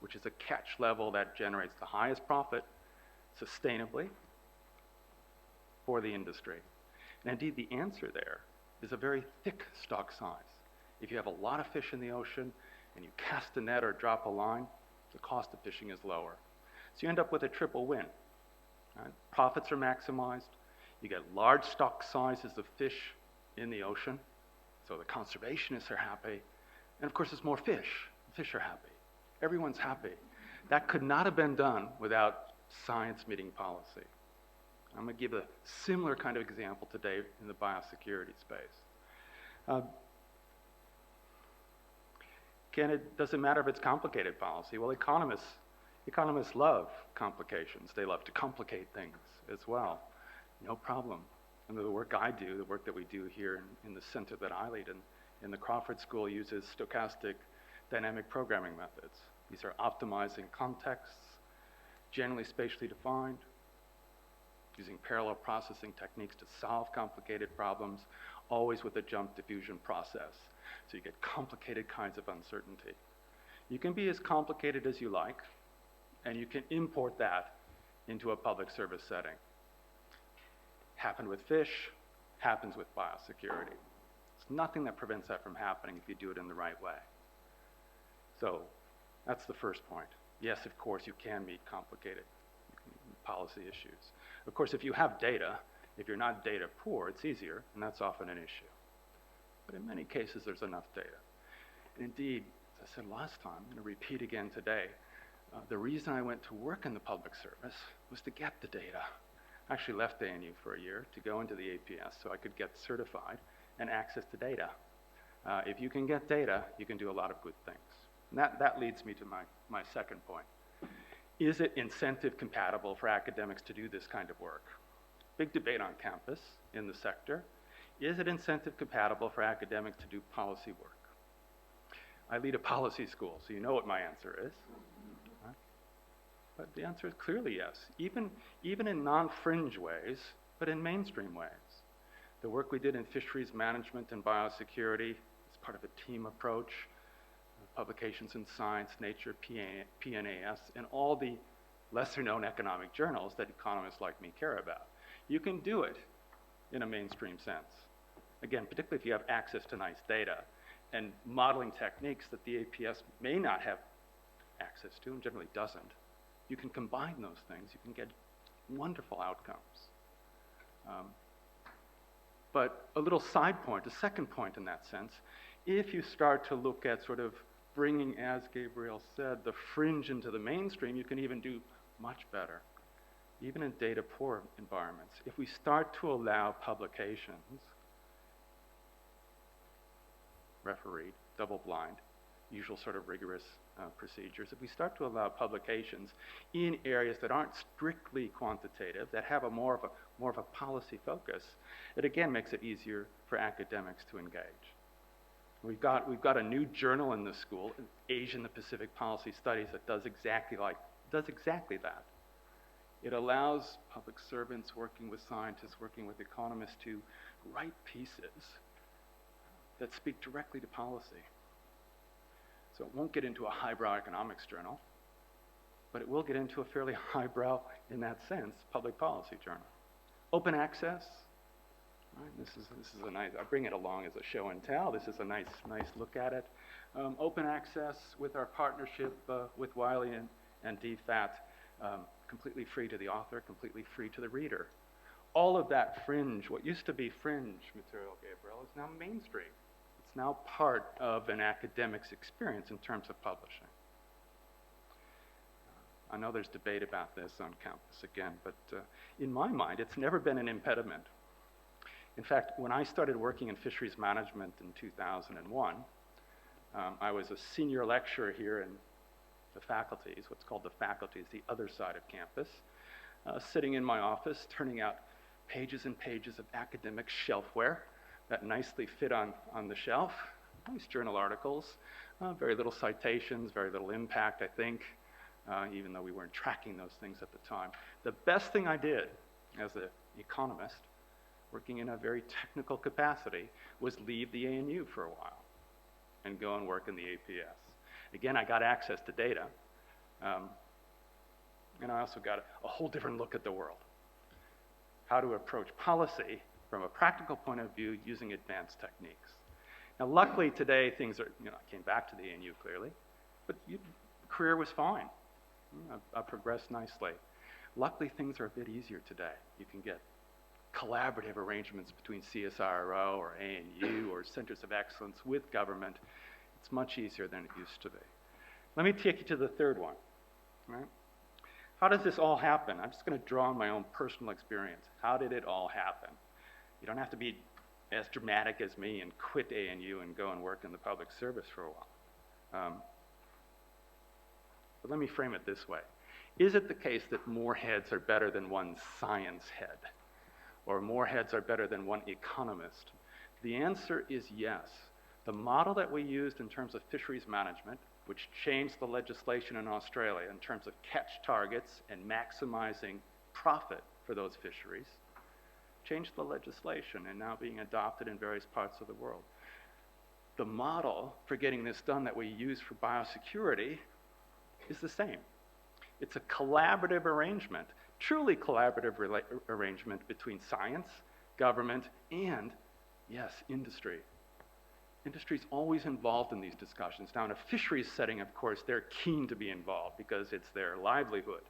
which is a catch level that generates the highest profit sustainably for the industry. And indeed, the answer there is a very thick stock size. If you have a lot of fish in the ocean and you cast a net or drop a line, the cost of fishing is lower. So you end up with a triple win. Right? Profits are maximized. You get large stock sizes of fish in the ocean, so the conservationists are happy. And of course, there's more fish. The fish are happy. Everyone's happy. That could not have been done without science meeting policy. I'm going to give a similar kind of example today in the biosecurity space. Does it matter if it's complicated policy? Well, economists love complications. They love to complicate things as well. No problem. And the work I do, the work that we do here in the center that I lead in the Crawford School uses stochastic dynamic programming methods. These are optimizing contexts, generally spatially defined, using parallel processing techniques to solve complicated problems, always with a jump diffusion process. So you get complicated kinds of uncertainty. You can be as complicated as you like, and you can import that into a public service setting. Happened with fish, happens with biosecurity. There's nothing that prevents that from happening if you do it in the right way. So that's the first point. Yes, of course, you can meet complicated policy issues. Of course, if you have data, if you're not data poor, it's easier, and that's often an issue. But in many cases, there's enough data. And indeed, as I said last time, I'm going to repeat again today, The reason I went to work in the public service was to get the data. I actually left ANU for a year to go into the APS so I could get certified and access to data. If you can get data, you can do a lot of good things. And that leads me to my second point. Is it incentive compatible for academics to do this kind of work? Big debate on campus in the sector. Is it incentive compatible for academics to do policy work? I lead a policy school, so you know what my answer is. Right? But the answer is clearly yes, even in non-fringe ways, but in mainstream ways. The work we did in fisheries management and biosecurity is part of a team approach. Publications in Science, Nature, PNAS, and all the lesser-known economic journals that economists like me care about. You can do it in a mainstream sense. Again, particularly if you have access to nice data and modeling techniques that the APS may not have access to and generally doesn't. You can combine those things. You can get wonderful outcomes. But a little side point, a second point in that sense, if you start to look at sort of bringing, as Gabriel said, the fringe into the mainstream, you can even do much better, even in data-poor environments. If we start to allow publications, refereed, double-blind, usual sort of rigorous procedures, if we start to allow publications in areas that aren't strictly quantitative, that have a more of a policy focus, it again makes it easier for academics to engage. We've got a new journal in the school, Asian and Pacific Policy Studies, that does exactly that. It allows public servants working with scientists, working with economists to write pieces that speak directly to policy. So it won't get into a highbrow economics journal, but it will get into a fairly highbrow, in that sense, public policy journal. Open access. Right, this is a nice, I bring it along as a show and tell. This is a nice look at it. Open access with our partnership with Wiley and DFAT, completely free to the author, completely free to the reader. All of that fringe, what used to be fringe material, Gabriel, is now mainstream. It's now part of an academic's experience in terms of publishing. I know there's debate about this on campus again, but in my mind, it's never been an impediment. In fact, when I started working in fisheries management in 2001, I was a senior lecturer here in the faculties, what's called the faculties, the other side of campus, sitting in my office, turning out pages and pages of academic shelfware that nicely fit on the shelf, nice journal articles, very little citations, very little impact, I think, even though we weren't tracking those things at the time. The best thing I did as an economist, working in a very technical capacity, was leave the ANU for a while and go and work in the APS. Again, I got access to data, and I also got a whole different look at the world. How to approach policy from a practical point of view using advanced techniques. Now, luckily today things are, I came back to the ANU clearly, but the career was fine. I progressed nicely. Luckily things are a bit easier today. You can get collaborative arrangements between CSIRO or ANU or centers of excellence with government. It's much easier than it used to be. Let me take you to the third one. Right? How does this all happen? I'm just going to draw on my own personal experience. How did it all happen? You don't have to be as dramatic as me and quit ANU and go and work in the public service for a while. But let me frame it this way. Is it the case that more heads are better than one science head? Or more heads are better than one economist? The answer is yes. The model that we used in terms of fisheries management, which changed the legislation in Australia in terms of catch targets and maximizing profit for those fisheries, changed the legislation and now being adopted in various parts of the world. The model for getting this done that we use for biosecurity is the same. It's a collaborative arrangement, truly collaborative arrangement between science, government, and, yes, industry. Industry's always involved in these discussions. Now, in a fisheries setting, of course, they're keen to be involved because it's their livelihood.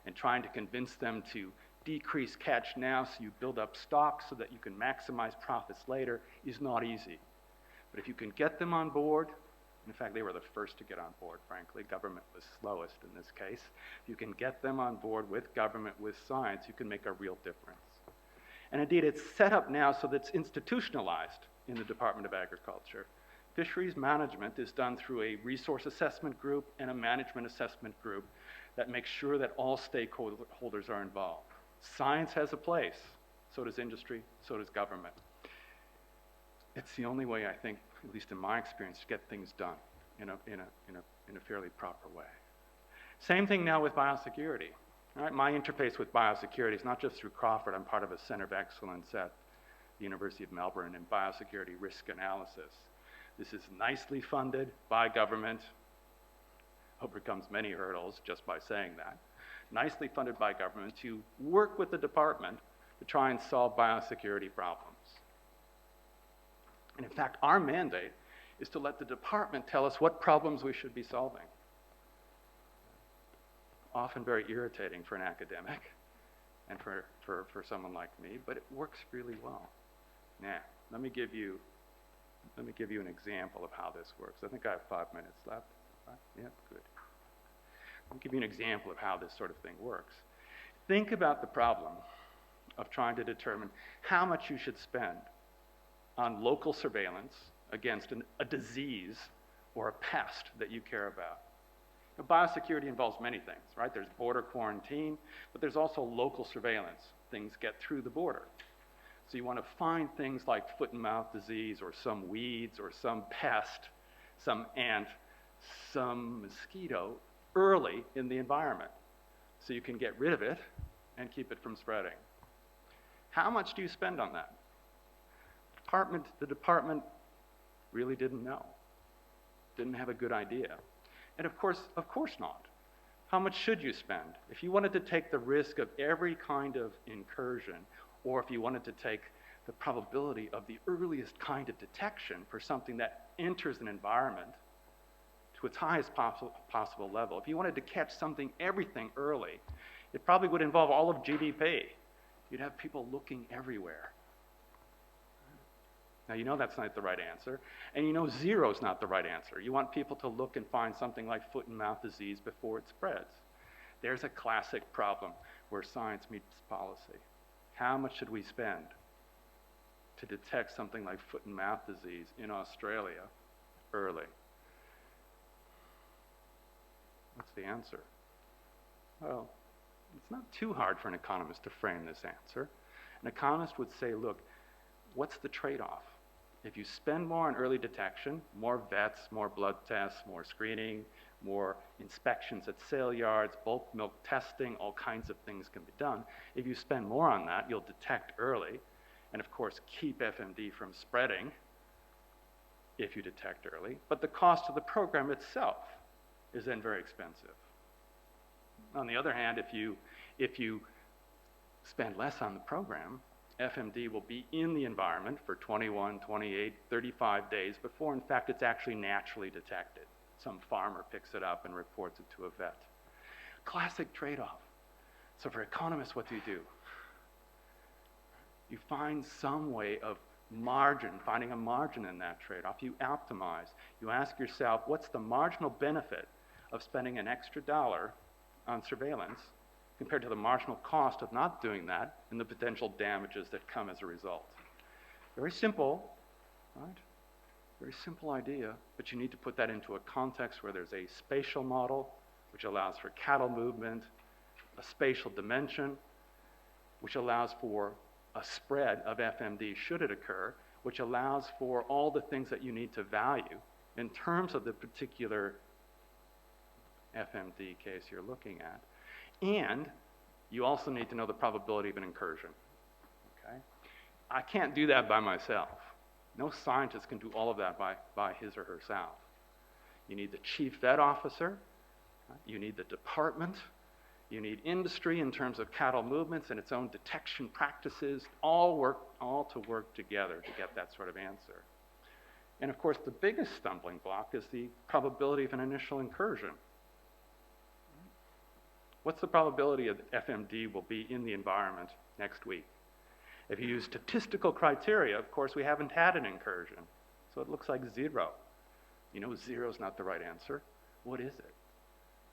And trying to convince them to decrease catch now so you build up stocks so that you can maximize profits later is not easy. But if you can get them on board, In fact, they were the first to get on board, frankly. Government was slowest in this case. If you can get them on board with government, with science, you can make a real difference. And indeed, it's set up now so that it's institutionalized in the Department of Agriculture. Fisheries management is done through a resource assessment group and a management assessment group that makes sure that all stakeholders are involved. Science has a place, so does industry, so does government. It's the only way, I think, at least in my experience, to get things done in a fairly proper way. Same thing now with biosecurity. All right, my interface with biosecurity is not just through Crawford. I'm part of a Center of Excellence at the University of Melbourne in biosecurity risk analysis. This is nicely funded by government, overcomes many hurdles just by saying that. Nicely funded by government to work with the department to try and solve biosecurity problems. And in fact, our mandate is to let the department tell us what problems we should be solving. Often very irritating for an academic and for someone like me, but it works really well. Now, let me give you an example of how this works. I think I have 5 minutes left. Yeah, good. I'll give you an example of how this sort of thing works. Think about the problem of trying to determine how much you should spend on local surveillance against a disease or a pest that you care about. Now, biosecurity involves many things, right? There's border quarantine, but there's also local surveillance. Things get through the border. So you want to find things like foot and mouth disease or some weeds or some pest, some ant, some mosquito early in the environment so you can get rid of it and keep it from spreading. How much do you spend on that? The department really didn't know, didn't have a good idea. And of course not. How much should you spend? If you wanted to take the risk of every kind of incursion, or if you wanted to take the probability of the earliest kind of detection for something that enters an environment to its highest possible level, if you wanted to catch everything early, it probably would involve all of GDP. You'd have people looking everywhere. Now, you know that's not the right answer, and you know zero is not the right answer. You want people to look and find something like foot and mouth disease before it spreads. There's a classic problem where science meets policy. How much should we spend to detect something like foot and mouth disease in Australia early? What's the answer? Well, it's not too hard for an economist to frame this answer. An economist would say, look, what's the trade-off? If you spend more on early detection, more vets, more blood tests, more screening, more inspections at sale yards, bulk milk testing, all kinds of things can be done. If you spend more on that, you'll detect early, and of course keep FMD from spreading if you detect early. But the cost of the program itself is then very expensive. On the other hand, if you spend less on the program, FMD will be in the environment for 21, 28, 35 days before, in fact, it's actually naturally detected. Some farmer picks it up and reports it to a vet. Classic trade-off. So for economists, what do? You find some way of finding a margin in that trade-off. You optimize. You ask yourself, what's the marginal benefit of spending an extra dollar on surveillance compared to the marginal cost of not doing that and the potential damages that come as a result? Very simple, right? Very simple idea, but you need to put that into a context where there's a spatial model, which allows for cattle movement, a spatial dimension, which allows for a spread of FMD should it occur, which allows for all the things that you need to value in terms of the particular FMD case you're looking at. And you also need to know the probability of an incursion. Okay? I can't do that by myself. No scientist can do all of that by his or herself. You need the chief vet officer, right? You need the department, you need industry in terms of cattle movements and its own detection practices, all to work together to get that sort of answer. And of course, the biggest stumbling block is the probability of an initial incursion. What's the probability of FMD will be in the environment next week? If you use statistical criteria, of course, we haven't had an incursion, so it looks like zero. You know, 0 is not the right answer. What is it?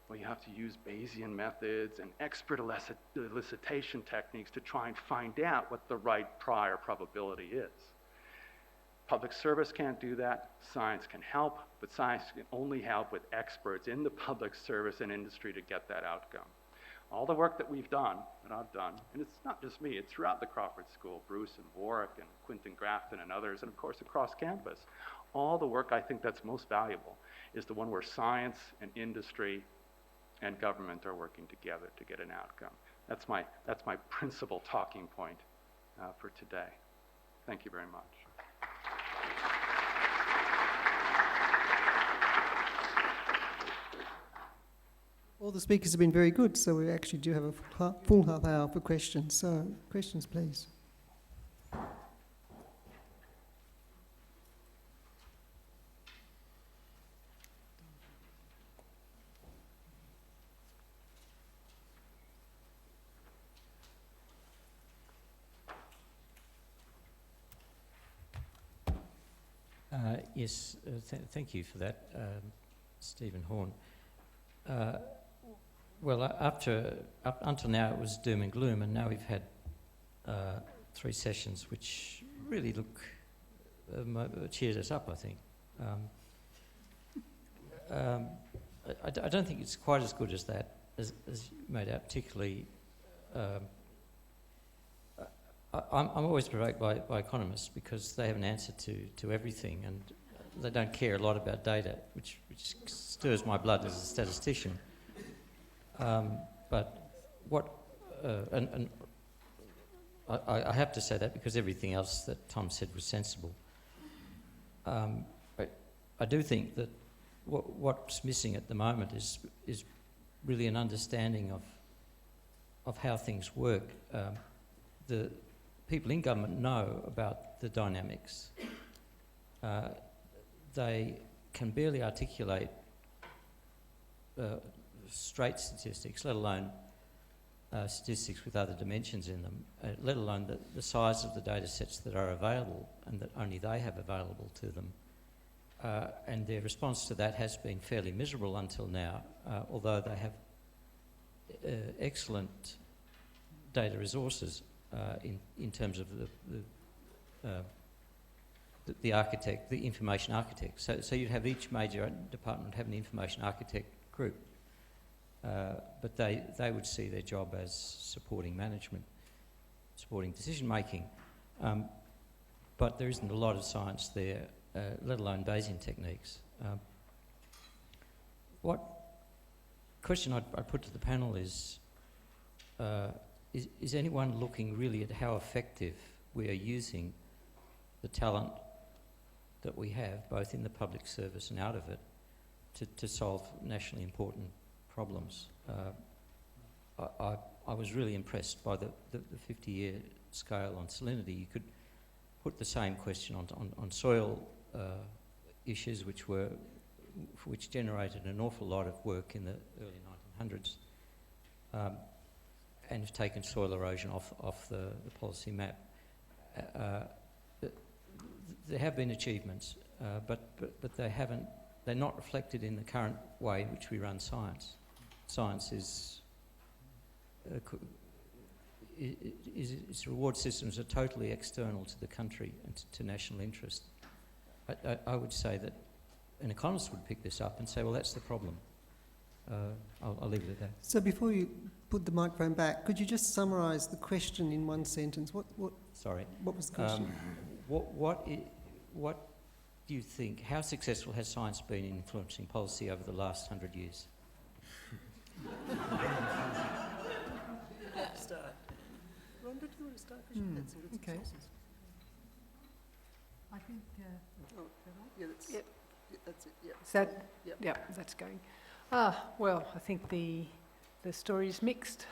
Well, you have to use Bayesian methods and expert elicitation techniques to try and find out what the right prior probability is. Public service can't do that. Science can help, but science can only help with experts in the public service and industry to get that outcome. All the work that we've done, that I've done, and it's not just me, it's throughout the Crawford School, Bruce and Warwick and Quinton Grafton and others, and of course across campus. All the work I think that's most valuable is the one where science and industry and government are working together to get an outcome. That's my principal talking point for today. Thank you very much. All the speakers have been very good, so we actually do have a full half hour for questions. So, questions, please. Yes, thank you for that, Stephen Horn. Well, up until now it was doom and gloom, and now we've had 3 sessions which really cheered us up, I think. I don't think it's quite as good as that, as you made out, particularly. I'm always provoked by economists because they have an answer to everything, and they don't care a lot about data, which stirs my blood as a statistician. But what, and I have to say that because everything else that Tom said was sensible. I do think that what's missing at the moment is really an understanding of how things work. The people in government know about the dynamics. They can barely articulate straight statistics, let alone statistics with other dimensions in them, let alone the size of the data sets that are available and that only they have available to them. And their response to that has been fairly miserable until now, although they have excellent data resources in terms of the architect, the information architect. So you'd have each major department have an information architect group, but they would see their job as supporting management, supporting decision making. But there isn't a lot of science there, let alone Bayesian techniques. What question I'd put to the panel is anyone looking really at how effective we are using the talent that we have, both in the public service and out of it, to solve nationally important problems? I was really impressed by the 50-year scale on salinity. You could put the same question on soil issues, which generated an awful lot of work in the early 1900s, and have taken soil erosion off the policy map. There have been achievements, but they're not reflected in the current way in which we run science. Science its reward systems are totally external to the country and to national interest. I would say that an economist would pick this up and say, well, that's the problem. I'll leave it at that. So before you put the microphone back, could you just summarise the question in one sentence? What was the question? What do you think, how successful has science been in influencing policy over the last 100 years? Start. Rhonda, do you want to start? Okay. I think... Yeah, that's, Yep. That's it, yeah. Is that... Yep. Yeah, that's going. Well, I think the story is mixed.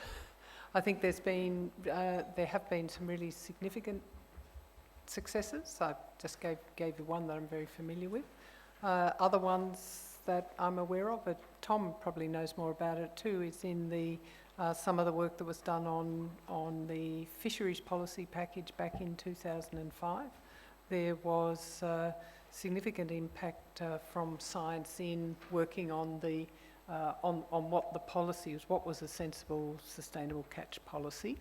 I think there have been some really significant successes. I just gave you one that I'm very familiar with. Other ones that I'm aware of, but Tom probably knows more about it too, is in some of the work that was done on the fisheries policy package back in 2005. There was significant impact from science in working on the on what the policy was, what was a sensible, sustainable catch policy.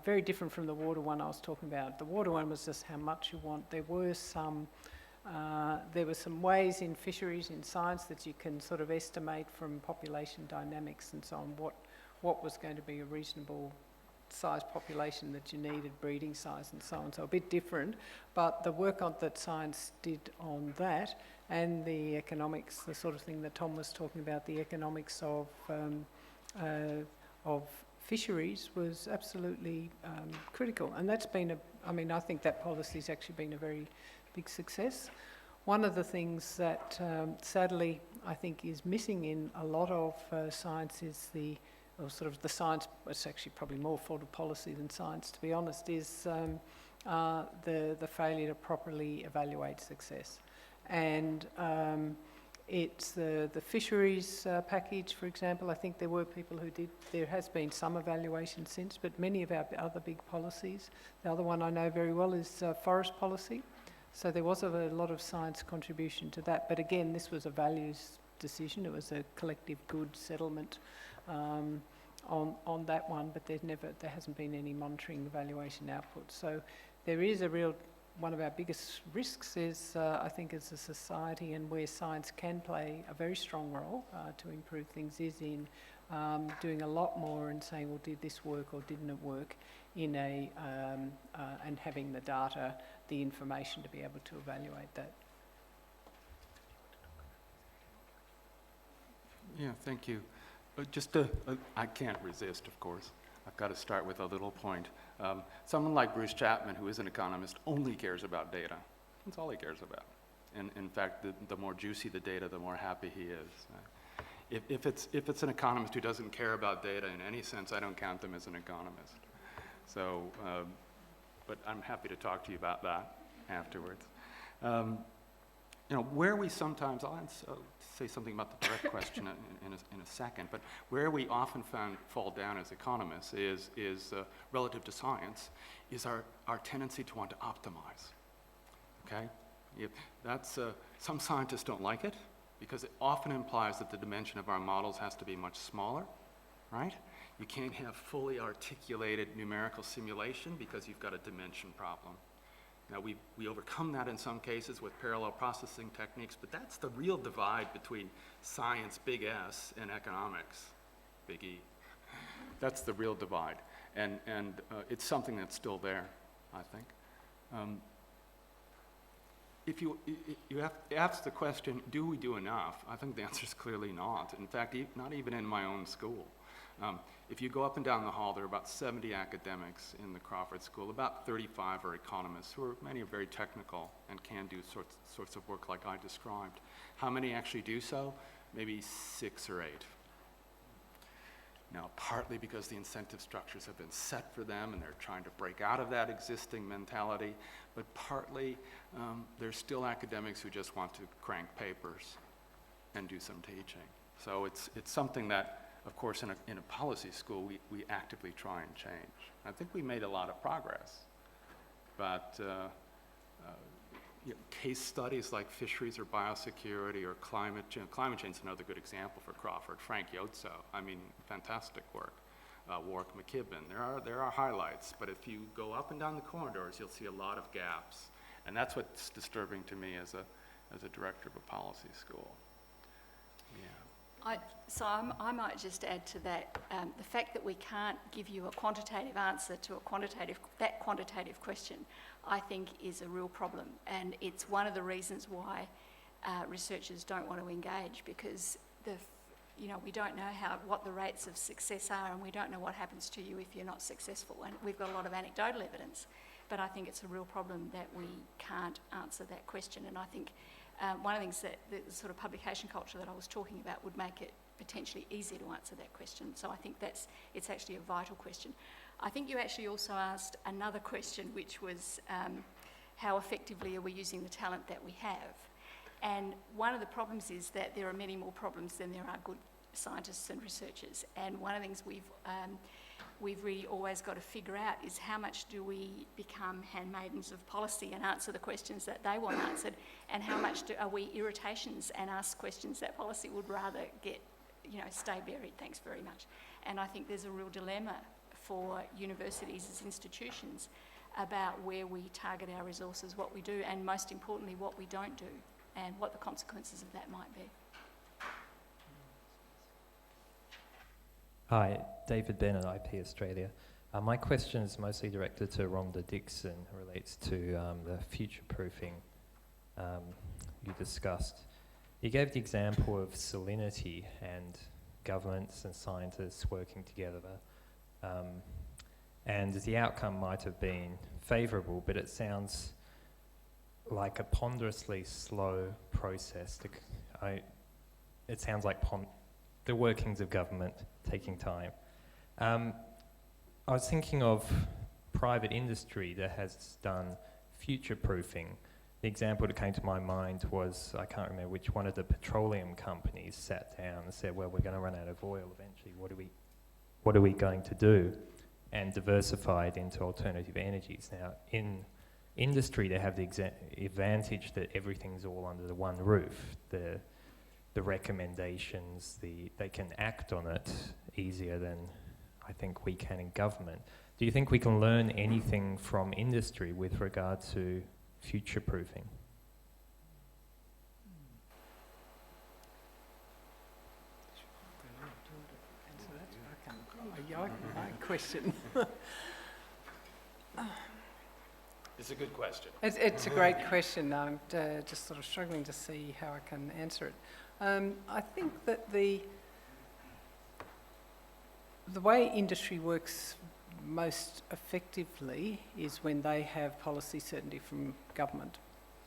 Very different from the water one I was talking about. The water one was just how much you want. There were some ways in fisheries, in science, that you can sort of estimate from population dynamics and so on what was going to be a reasonable size population that you needed, breeding size and so on. So a bit different, but the work that science did on that and the economics, the sort of thing that Tom was talking about, the economics of fisheries was absolutely critical. And that's been I think that policy's actually been a very big success. One of the things that sadly I think is missing in a lot of science is the science, it's actually probably more fault of policy than science, to be honest, is the failure to properly evaluate success. And it's the fisheries package, for example. I think there were people who did, there has been some evaluation since, but many of our other big policies, the other one I know very well is forest policy. So there was a lot of science contribution to that. But again, this was a values decision. It was a collective good settlement on that one, but there hasn't been any monitoring evaluation output. So there is one of our biggest risks is, I think, as a society, and where science can play a very strong role to improve things, is in doing a lot more and saying, well, did this work or didn't it work, and having the data, the information to be able to evaluate that. Yeah, thank you. I can't resist, of course. I've got to start with a little point. Someone like Bruce Chapman, who is an economist, only cares about data. That's all he cares about. And in fact, the more juicy the data, the more happy he is. If it's an economist who doesn't care about data in any sense, I don't count them as an economist. So, but I'm happy to talk to you about that afterwards. Where we sometimes, I'll say something about the direct question in a second, but where we often fall down as economists is relative to science, is our tendency to want to optimize, okay? Some scientists don't like it, because it often implies that the dimension of our models has to be much smaller, right? You can't have fully articulated numerical simulation because you've got a dimension problem. Now, we overcome that in some cases with parallel processing techniques, but that's the real divide between science, big S, and economics, big E. That's the real divide, and it's something that's still there, I think. If you have to ask the question, do we do enough? I think the answer is clearly not. In fact, not even in my own school. If you go up and down the hall, there are about 70 academics in the Crawford School. About 35 are economists, many are very technical and can do sorts of work like I described. How many actually do so? Maybe 6 or 8. Now, partly because the incentive structures have been set for them and they're trying to break out of that existing mentality, but partly there's still academics who just want to crank papers and do some teaching. So it's something that, of course, in a policy school, we actively try and change. I think we made a lot of progress, but case studies like fisheries or biosecurity or climate change is another good example for Crawford. Frank Yotso, fantastic work. Warwick McKibben, there are highlights, but if you go up and down the corridors, you'll see a lot of gaps, and that's what's disturbing to me as a director of a policy school. Yeah. I might just add to that, the fact that we can't give you a quantitative answer to that quantitative question, I think is a real problem, and it's one of the reasons why researchers don't want to engage, because we don't know what the rates of success are, and we don't know what happens to you if you're not successful, and we've got a lot of anecdotal evidence, but I think it's a real problem that we can't answer that question, and I think one of the things that the sort of publication culture that I was talking about would make it potentially easier to answer that question. So I think it's actually a vital question. I think you actually also asked another question, which was how effectively are we using the talent that we have? And one of the problems is that there are many more problems than there are good scientists and researchers. And one of the things we've really always got to figure out is how much do we become handmaidens of policy and answer the questions that they want answered, and how much are we irritations and ask questions that policy would rather get, stay buried, thanks very much. And I think there's a real dilemma for universities as institutions about where we target our resources, what we do, and most importantly, what we don't do, and what the consequences of that might be. Hi, David Bennett, IP Australia. My question is mostly directed to Rhonda Dixon, relates to the future-proofing you discussed. You gave the example of salinity and governments and scientists working together, and the outcome might have been favourable, but it sounds like a ponderously slow process. It sounds like the workings of government taking time. I was thinking of private industry that has done future-proofing. The example that came to my mind was, I can't remember which one of the petroleum companies sat down and said, well, we're going to run out of oil eventually. What are we going to do? And diversified into alternative energies. Now, in industry, they have the advantage that everything's all under the one roof. The recommendations, they can act on it easier than I think we can in government. Do you think we can learn anything from industry with regard to future-proofing? I question. It's a good question. It's a great question. I'm just sort of struggling to see how I can answer it. I think that the way industry works most effectively is when they have policy certainty from government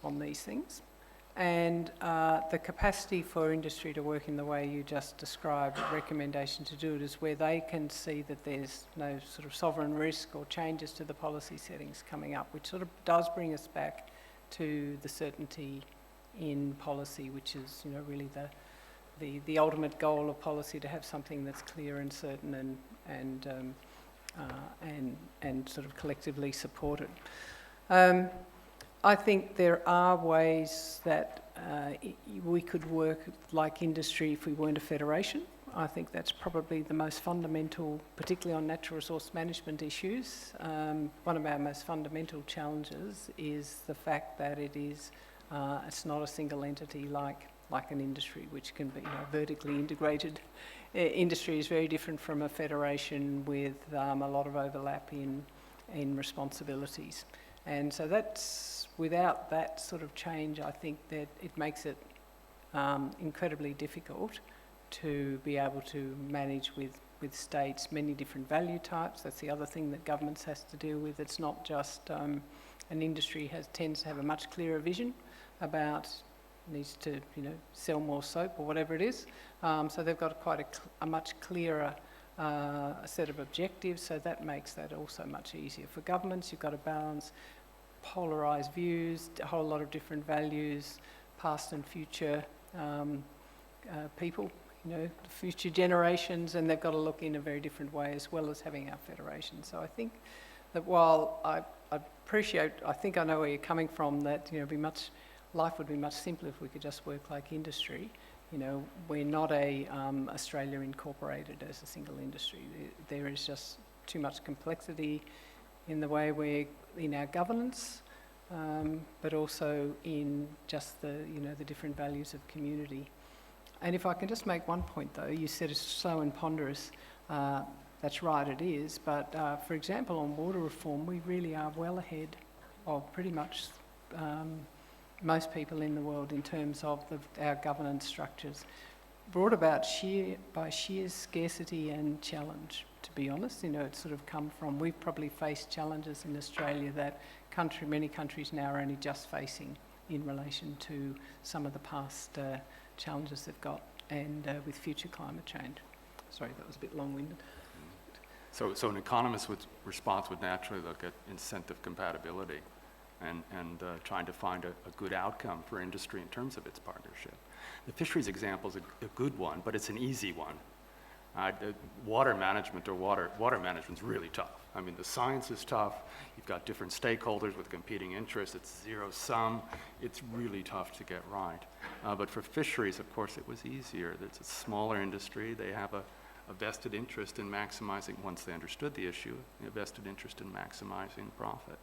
on these things. And the capacity for industry to work in the way you just described, recommendation to do it, is where they can see that there's no sort of sovereign risk or changes to the policy settings coming up, which sort of does bring us back to the certainty in policy, which is, really the ultimate goal of policy, to have something that's clear and certain and sort of collectively supported. I think there are ways that we could work like industry if we weren't a federation. I think that's probably the most fundamental, particularly on natural resource management issues. One of our most fundamental challenges is the fact that it's not a single entity like an industry, which can be vertically integrated. Industry is very different from a federation with a lot of overlap in responsibilities. And so without that sort of change, I think that it makes it incredibly difficult to be able to manage with states many different value types. That's the other thing that governments has to deal with. It's not just an industry tends to have a much clearer vision about needs to sell more soap or whatever it is. So they've got quite a much clearer set of objectives, so that makes that also much easier. For governments, you've got to balance polarised views, a whole lot of different values, past and future people, future generations, and they've got to look in a very different way, as well as having our federation. So I think that while I think I know where you're coming from, that life would be much simpler if we could just work like industry. We're not Australia incorporated as a single industry. There is just too much complexity in the way we're in our governance, but also in just the different values of community. And if I can just make one point though, you said it's slow and ponderous. That's right, it is. But for example, on water reform, we really are well ahead of pretty much most people in the world in terms of our governance structures, brought about by sheer scarcity and challenge, to be honest. It's sort of come from, we've probably faced challenges in Australia that many countries now are only just facing in relation to some of the past challenges they've got, and with future climate change. Sorry, that was a bit long-winded. So an economist's response would naturally look at incentive compatibility and trying to find a good outcome for industry in terms of its partnership. The fisheries example is a good one, but it's an easy one. The water management management's really tough. I mean, the science is tough. You've got different stakeholders with competing interests. It's zero sum. It's really tough to get right. But for fisheries, of course, it was easier. It's a smaller industry. They have a vested interest in maximizing, once they understood the issue, a vested interest in maximizing profit.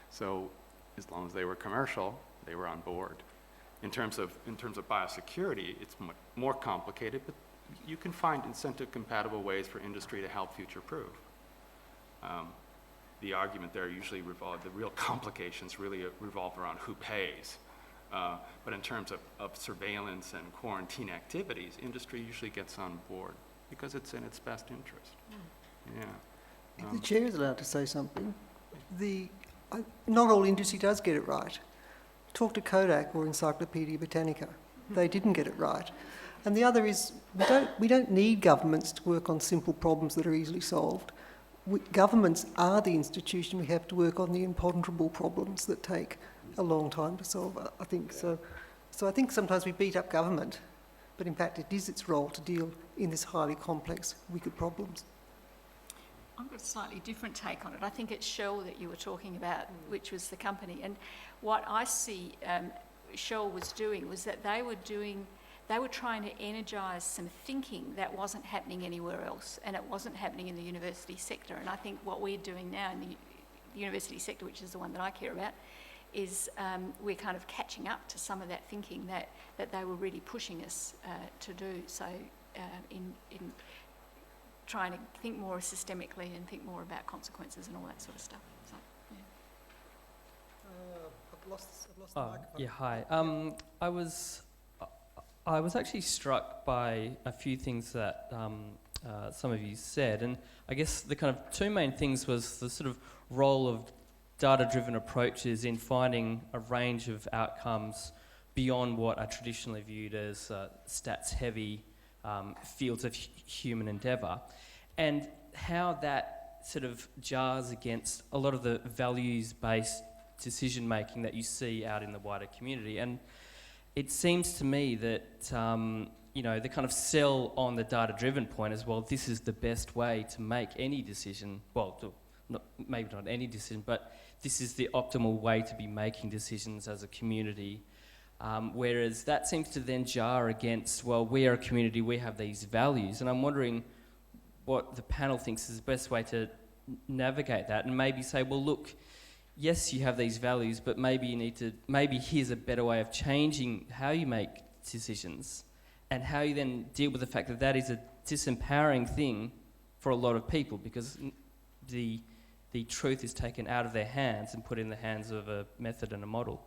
So as long as they were commercial, they were on board. In terms of biosecurity, it's much more complicated, but you can find incentive-compatible ways for industry to help future-proof. The argument there usually the real complications really revolve around who pays. But in terms of surveillance and quarantine activities, industry usually gets on board because it's in its best interest. Yeah. If the chair is allowed to say something, not all industry does get it right. Talk to Kodak or Encyclopaedia Britannica. They didn't get it right. And the other is, we don't need governments to work on simple problems that are easily solved. Governments are the institution we have to work on the imponderable problems that take a long time to solve, I think. So I think sometimes we beat up government, but in fact it is its role to deal in this highly complex, wicked problems. I've got a slightly different take on it. I think it's Shell that you were talking about, which was the company. And what I see Shell was doing was that they were trying to energise some thinking that wasn't happening anywhere else, and it wasn't happening in the university sector. And I think what we're doing now in the university sector, which is the one that I care about, is we're kind of catching up to some of that thinking that they were really pushing us to do. So in trying to think more systemically and think more about consequences and all that sort of stuff. So, yeah. I've lost the microphone. Yeah, hi. I was actually struck by a few things that some of you said, and I guess the kind of two main things was the sort of role of data-driven approaches in finding a range of outcomes beyond what are traditionally viewed as stats-heavy fields of human endeavour, and how that sort of jars against a lot of the values-based decision-making that you see out in the wider community. And it seems to me that, the kind of sell on the data-driven point as well, this is the best way to make any decision, maybe not any decision, but this is the optimal way to be making decisions as a community. Whereas that seems to then jar against, well, we are a community, we have these values, and I'm wondering what the panel thinks is the best way to navigate that, and maybe say, well, look, yes, you have these values, but maybe here's a better way of changing how you make decisions and how you then deal with the fact that that is a disempowering thing for a lot of people, because the truth is taken out of their hands and put in the hands of a method and a model.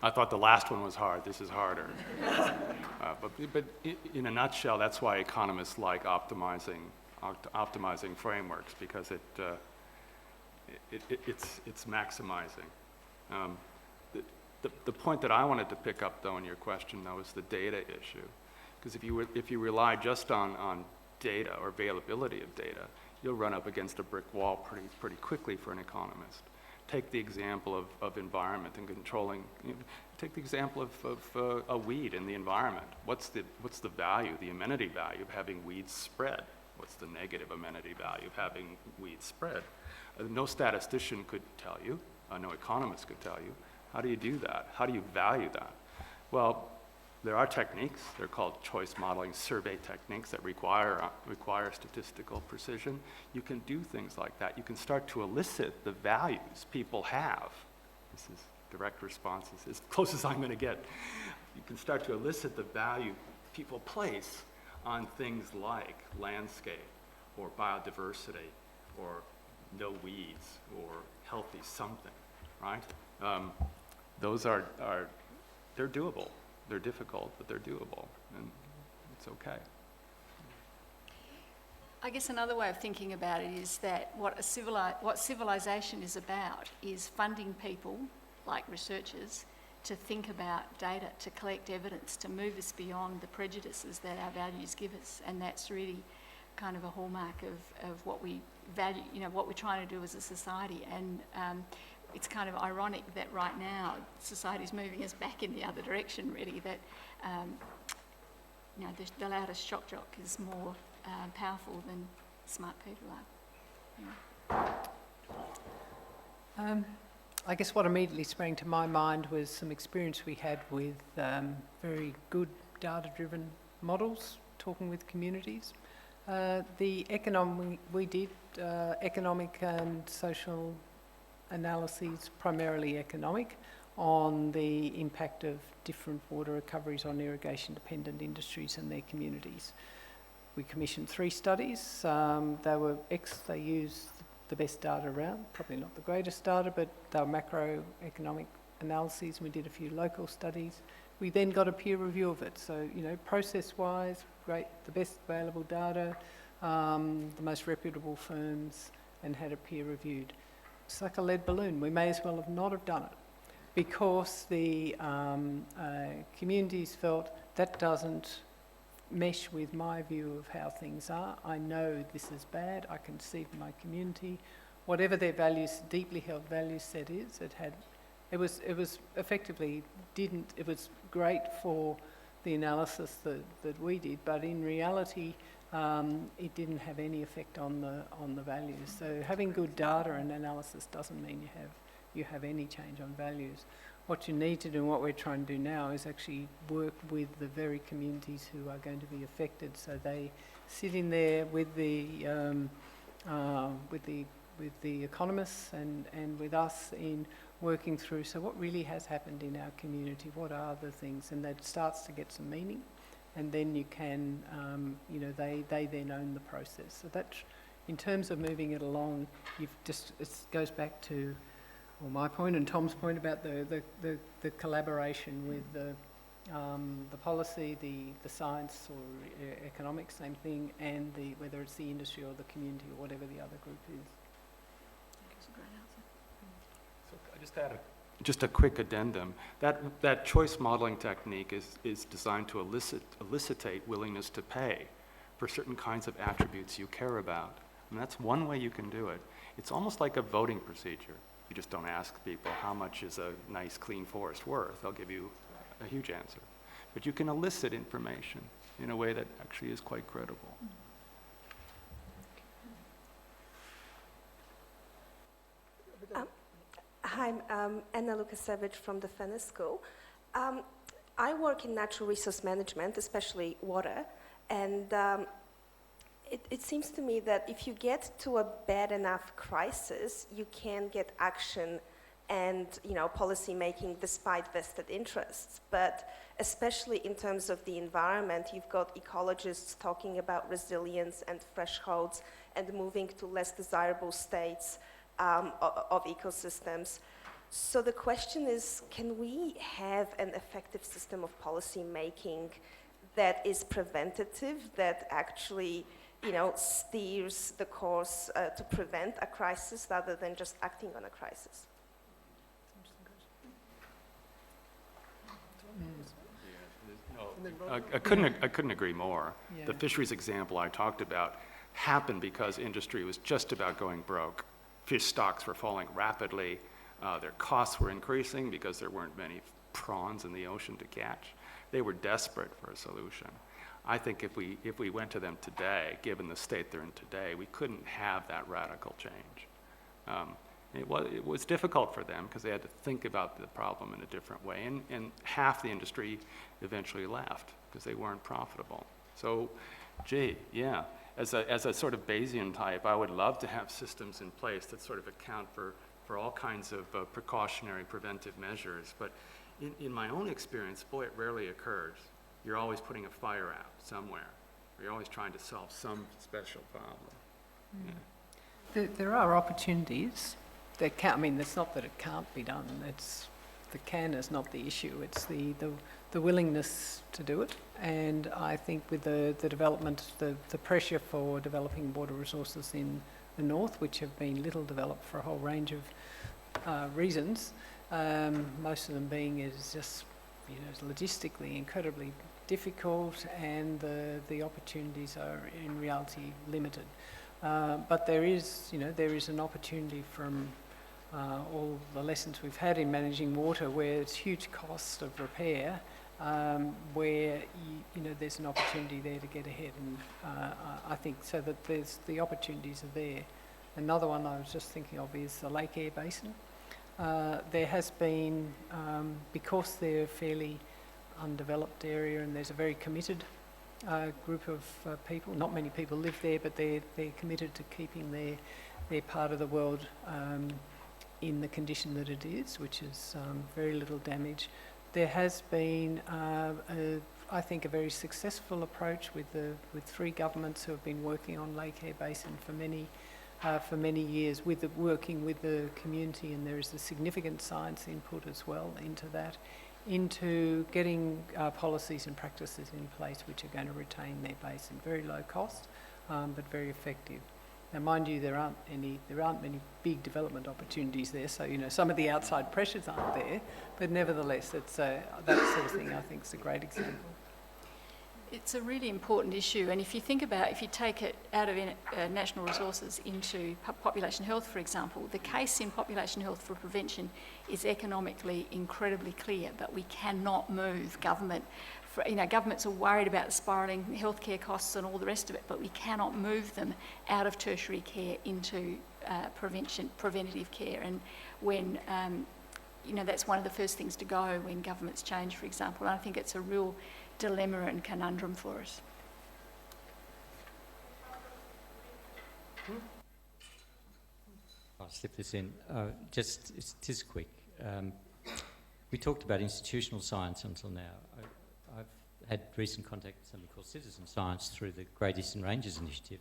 I thought the last one was hard. This is harder. But in a nutshell, that's why economists like optimizing frameworks, because it's maximizing. The point that I wanted to pick up, though, in your question, though, is the data issue. Because if you rely just on data or availability of data, you'll run up against a brick wall pretty quickly for an economist. Take the example of environment and controlling. Take the example of a weed in the environment. What's the value, the amenity value of having weeds spread? What's the negative amenity value of having weeds spread? No statistician could tell you. No economist could tell you. How do you do that? How do you value that? Well, there are techniques. They're called choice modeling survey techniques that require statistical precision. You can do things like that. You can start to elicit the values people have. This is direct responses, as close as I'm going to get. You can start to elicit the value people place on things like landscape or biodiversity or no weeds or healthy something, right? Those they're doable. They're difficult, but they're doable, and it's okay. I guess another way of thinking about it is that what civilization is about is funding people, like researchers, to think about data, to collect evidence, to move us beyond the prejudices that our values give us, and that's really kind of a hallmark of what we value, you know, what we're trying to do as a society. And it's kind of ironic that right now society's moving us back in the other direction, really, that, you know, the loudest shock jock is more powerful than smart people are. Yeah. I guess what immediately sprang to my mind was some experience we had with very good data-driven models, talking with communities. The economic, we did economic and social analyses, primarily economic, on the impact of different water recoveries on irrigation-dependent industries and their communities. We commissioned 3 studies. They used the best data around, probably not the greatest data, but they were macroeconomic analyses. We did a few local studies. We then got a peer review of it. So, you know, process-wise, great, the best available data, the most reputable firms, and had it peer reviewed. It's like a lead balloon. We may as well have not have done it, because the communities felt that doesn't mesh with my view of how things are. I know this is bad. I can see it in my community. Whatever their values, deeply held value set is, it was effectively didn't. It was great for the analysis that we did, but in reality, it didn't have any effect on the values. So having good data and analysis doesn't mean you have any change on values. What you need to do, and what we're trying to do now, is actually work with the very communities who are going to be affected. So they sit in there with the economists and with us in working through. So what really has happened in our community? What are the things? And that starts to get some meaning, and then you can, you know, they then own the process. So that, in terms of moving it along, it goes back to, well, my point and Tom's point about the collaboration with the policy, the science or economics, same thing, and whether it's the industry or the community or whatever the other group is. That's a great answer. So I just add just a quick addendum. That choice modeling technique is designed to elicitate willingness to pay for certain kinds of attributes you care about. And that's one way you can do it. It's almost like a voting procedure. You just don't ask people how much is a nice clean forest worth. They'll give you a huge answer. But you can elicit information in a way that actually is quite credible. Hi, I'm Anna Lukasevich from the Fenner School. I work in natural resource management, especially water, and it seems to me that if you get to a bad enough crisis, you can get action and, you know, policy making despite vested interests. But especially in terms of the environment, you've got ecologists talking about resilience and thresholds and moving to less desirable states of ecosystems. So the question is, can we have an effective system of policy making that is preventative, that actually, you know, steers the course to prevent a crisis rather than just acting on a crisis? I couldn't agree more. Yeah. The fisheries example I talked about happened because industry was just about going broke. Fish stocks were falling rapidly. Their costs were increasing because there weren't many prawns in the ocean to catch. They were desperate for a solution. I think if we went to them today, given the state they're in today, we couldn't have that radical change. It was difficult for them because they had to think about the problem in a different way, and half the industry eventually left because they weren't profitable. So, gee, yeah, as a sort of Bayesian type, I would love to have systems in place that sort of account for all kinds of precautionary preventive measures, but in my own experience, boy, it rarely occurs. You're always putting a fire out somewhere. You're always trying to solve some special problem. Yeah. There are opportunities. There can, I mean, it's not that it can't be done. It's the can is not the issue. It's the willingness to do it. And I think with the development, the pressure for developing water resources in the north, which have been little developed for a whole range of reasons, most of them being is just, you know, logistically incredibly difficult, and the opportunities are in reality limited. But there is an opportunity from all the lessons we've had in managing water, where it's huge cost of repair, where there's an opportunity there to get ahead, and I think so that the opportunities are there. Another one I was just thinking of is the Lake Eyre Basin. There has been, because they're a fairly undeveloped area and there's a very committed group of people, not many people live there, but they're committed to keeping their part of the world in the condition that it is, which is very little damage. There has been, I think, a very successful approach with 3 governments who have been working on Lake Eyre Basin for many years, working with the community, and there is a significant science input as well into that, into getting policies and practices in place which are going to retain their basin. Very low cost, but very effective. Now, mind you, there aren't many big development opportunities there, so some of the outside pressures aren't there, but nevertheless, it's that sort of thing I think is a great example. It's a really important issue, and if you take it out of national resources into population health, for example, the case in population health for prevention is economically incredibly clear, but we cannot move government. Governments are worried about the spiralling healthcare costs and all the rest of it, but we cannot move them out of tertiary care into preventative care. And when, that's one of the first things to go when governments change, for example. And I think it's a real dilemma and conundrum for us. I'll slip this in. Just quick. We talked about institutional science until now. I've had recent contact with something called citizen science through the Great Eastern Ranges Initiative,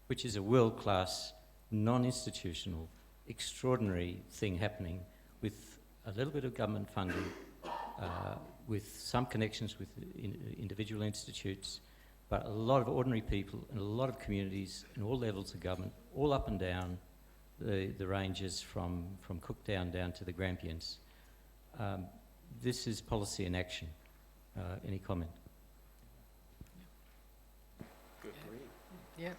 which is a world-class, non-institutional, extraordinary thing happening with a little bit of government funding, with some connections with individual institutes, but a lot of ordinary people and a lot of communities and all levels of government, all up and down the ranges from Cooktown down to the Grampians. This is policy in action. Any comment? Good read. Yeah.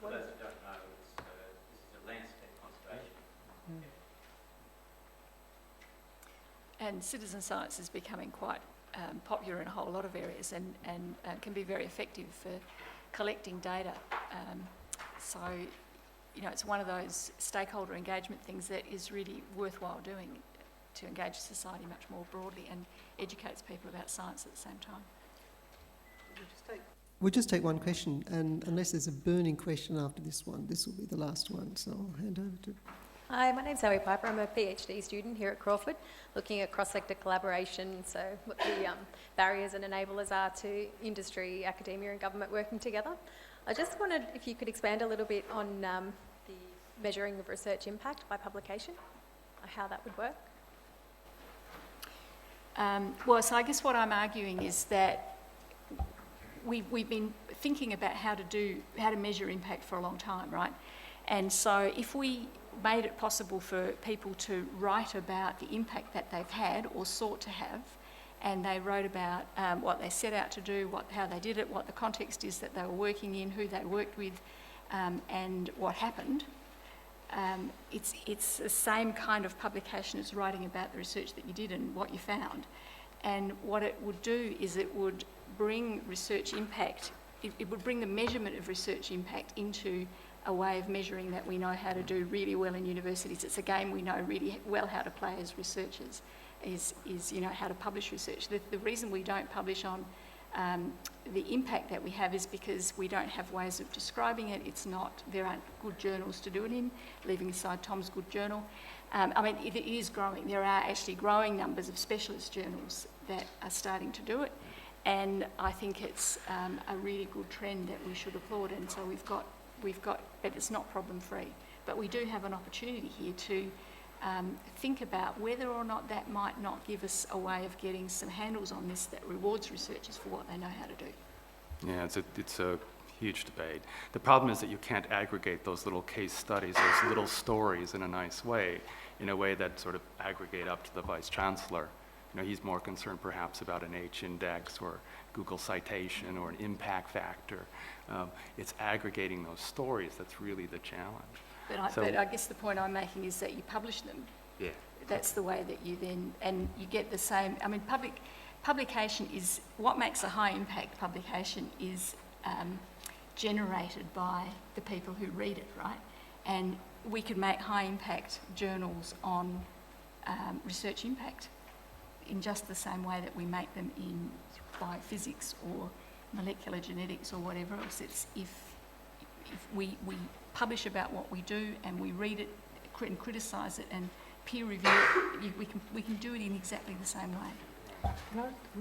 For those who don't know, this is a landscape conservation. And citizen science is becoming quite popular in a whole lot of areas and can be very effective for collecting data. So, it's one of those stakeholder engagement things that is really worthwhile doing to engage society much more broadly and educates people about science at the same time. We'll just take one question, and unless there's a burning question after this one, this will be the last one, so I'll hand over to... Hi, my name's Zoe Piper. I'm a PhD student here at Crawford, looking at cross-sector collaboration, so what the barriers and enablers are to industry, academia and government working together. I just wondered if you could expand a little bit on the measuring of research impact by publication, how that would work. So I guess what I'm arguing is that we've been thinking about how to measure impact for a long time, right? And so if we made it possible for people to write about the impact that they've had or sought to have, and they wrote about what they set out to do, how they did it, what the context is that they were working in, who they worked with, and what happened. It's the same kind of publication as writing about the research that you did and what you found. And what it would do is it would bring research impact, it would bring the measurement of research impact into a way of measuring that we know how to do really well in universities. It's a game we know really well how to play as researchers, is how to publish research. The reason we don't publish on the impact that we have is because we don't have ways of describing it. There aren't good journals to do it in, leaving aside Tom's good journal. It is growing. There are actually growing numbers of specialist journals that are starting to do it, and I think it's a really good trend that we should applaud. And so we've got, but it's not problem-free. But we do have an opportunity here to think about whether or not that might not give us a way of getting some handles on this that rewards researchers for what they know how to do. Yeah, it's a huge debate. The problem is that you can't aggregate those little case studies, those little stories in a nice way, in a way that sort of aggregate up to the Vice-Chancellor. He's more concerned perhaps about an H-index or Google citation or an impact factor. It's aggregating those stories that's really the challenge. But I guess the point I'm making is that you publish them. Yeah. That's the way that you then, and you get the same, I mean, publication is, what makes a high impact publication is generated by the people who read it, right? And we could make high impact journals on research impact in just the same way that we make them in biophysics or molecular genetics or whatever else. It's if we publish about what we do and we read it and criticise it and peer review it, we can do it in exactly the same way.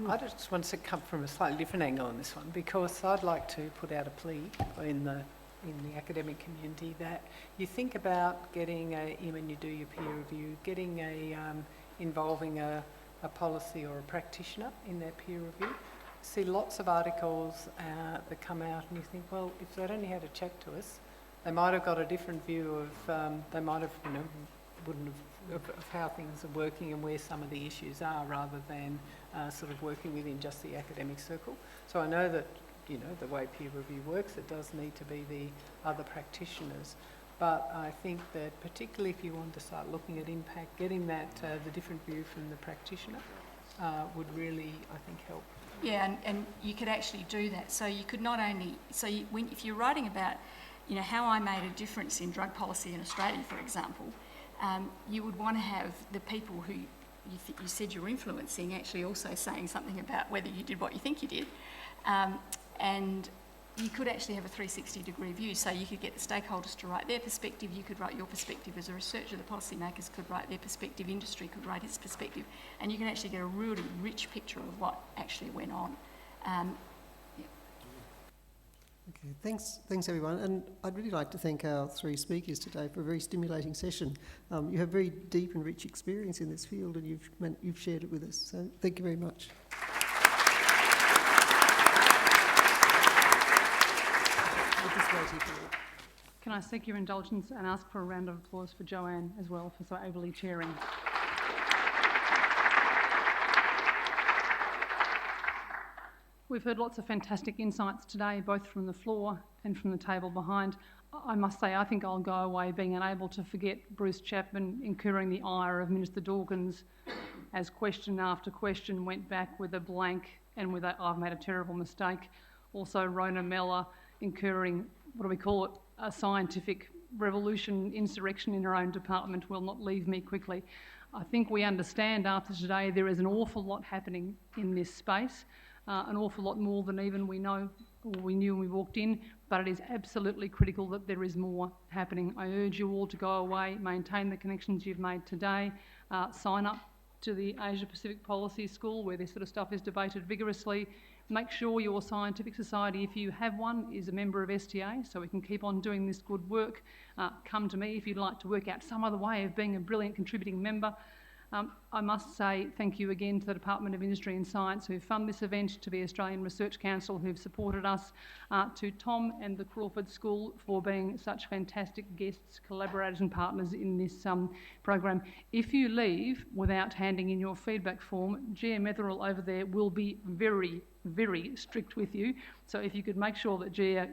I just want to come from a slightly different angle on this one, because I'd like to put out a plea in the academic community that you think about getting when you do your peer review, getting involving a policy or a practitioner in their peer review. See lots of articles that come out and you think, well, if they'd only had a chat to us, they might have got a different view of, they might have, wouldn't have, of how things are working and where some of the issues are, rather than sort of working within just the academic circle. So I know that, the way peer review works, it does need to be the other practitioners. But I think that particularly if you want to start looking at impact, getting that, the different view from the practitioner would really, I think, help. Yeah, and you could actually do that. So you could not only, if you're writing about, how I made a difference in drug policy in Australia, for example, you would want to have the people who you said you're influencing actually also saying something about whether you did what you think you did. And you could actually have a 360-degree view. So you could get the stakeholders to write their perspective, you could write your perspective as a researcher, the policymakers could write their perspective, industry could write its perspective, and you can actually get a really rich picture of what actually went on. Okay, thanks everyone, and I'd really like to thank our three speakers today for a very stimulating session. You have very deep and rich experience in this field, and you've shared it with us, so thank you very much. Can I seek your indulgence and ask for a round of applause for Joanne as well for so ably chairing? We've heard lots of fantastic insights today, both from the floor and from the table behind. I must say, I think I'll go away being unable to forget Bruce Chapman incurring the ire of Minister Dawkins as question after question went back with a blank and with a, I've made a terrible mistake. Also Rona Mellor incurring, what do we call it, a scientific revolution, insurrection in her own department will not leave me quickly. I think we understand after today there is an awful lot happening in this space, an awful lot more than even we knew when we walked in, but it is absolutely critical that there is more happening. I urge you all to go away, maintain the connections you've made today, sign up to the Asia Pacific Policy School where this sort of stuff is debated vigorously. Make sure your scientific society, if you have one, is a member of STA so we can keep on doing this good work. Come to me if you'd like to work out some other way of being a brilliant contributing member. I must say thank you again to the Department of Industry and Science who fund this event, to the Australian Research Council who've supported us, to Tom and the Crawford School for being such fantastic guests, collaborators and partners in this program. If you leave without handing in your feedback form, Gia Metherell over there will be very, very strict with you. So if you could make sure that Gia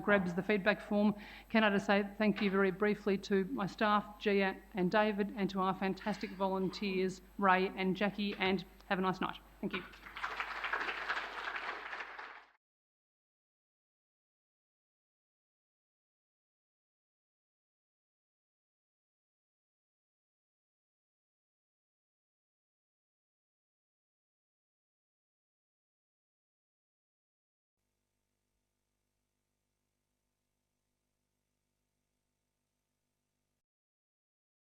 grabs the feedback form. Can I just say thank you very briefly to my staff, Gia and David, and to our fantastic volunteers, Ray and Jackie, and have a nice night. Thank you.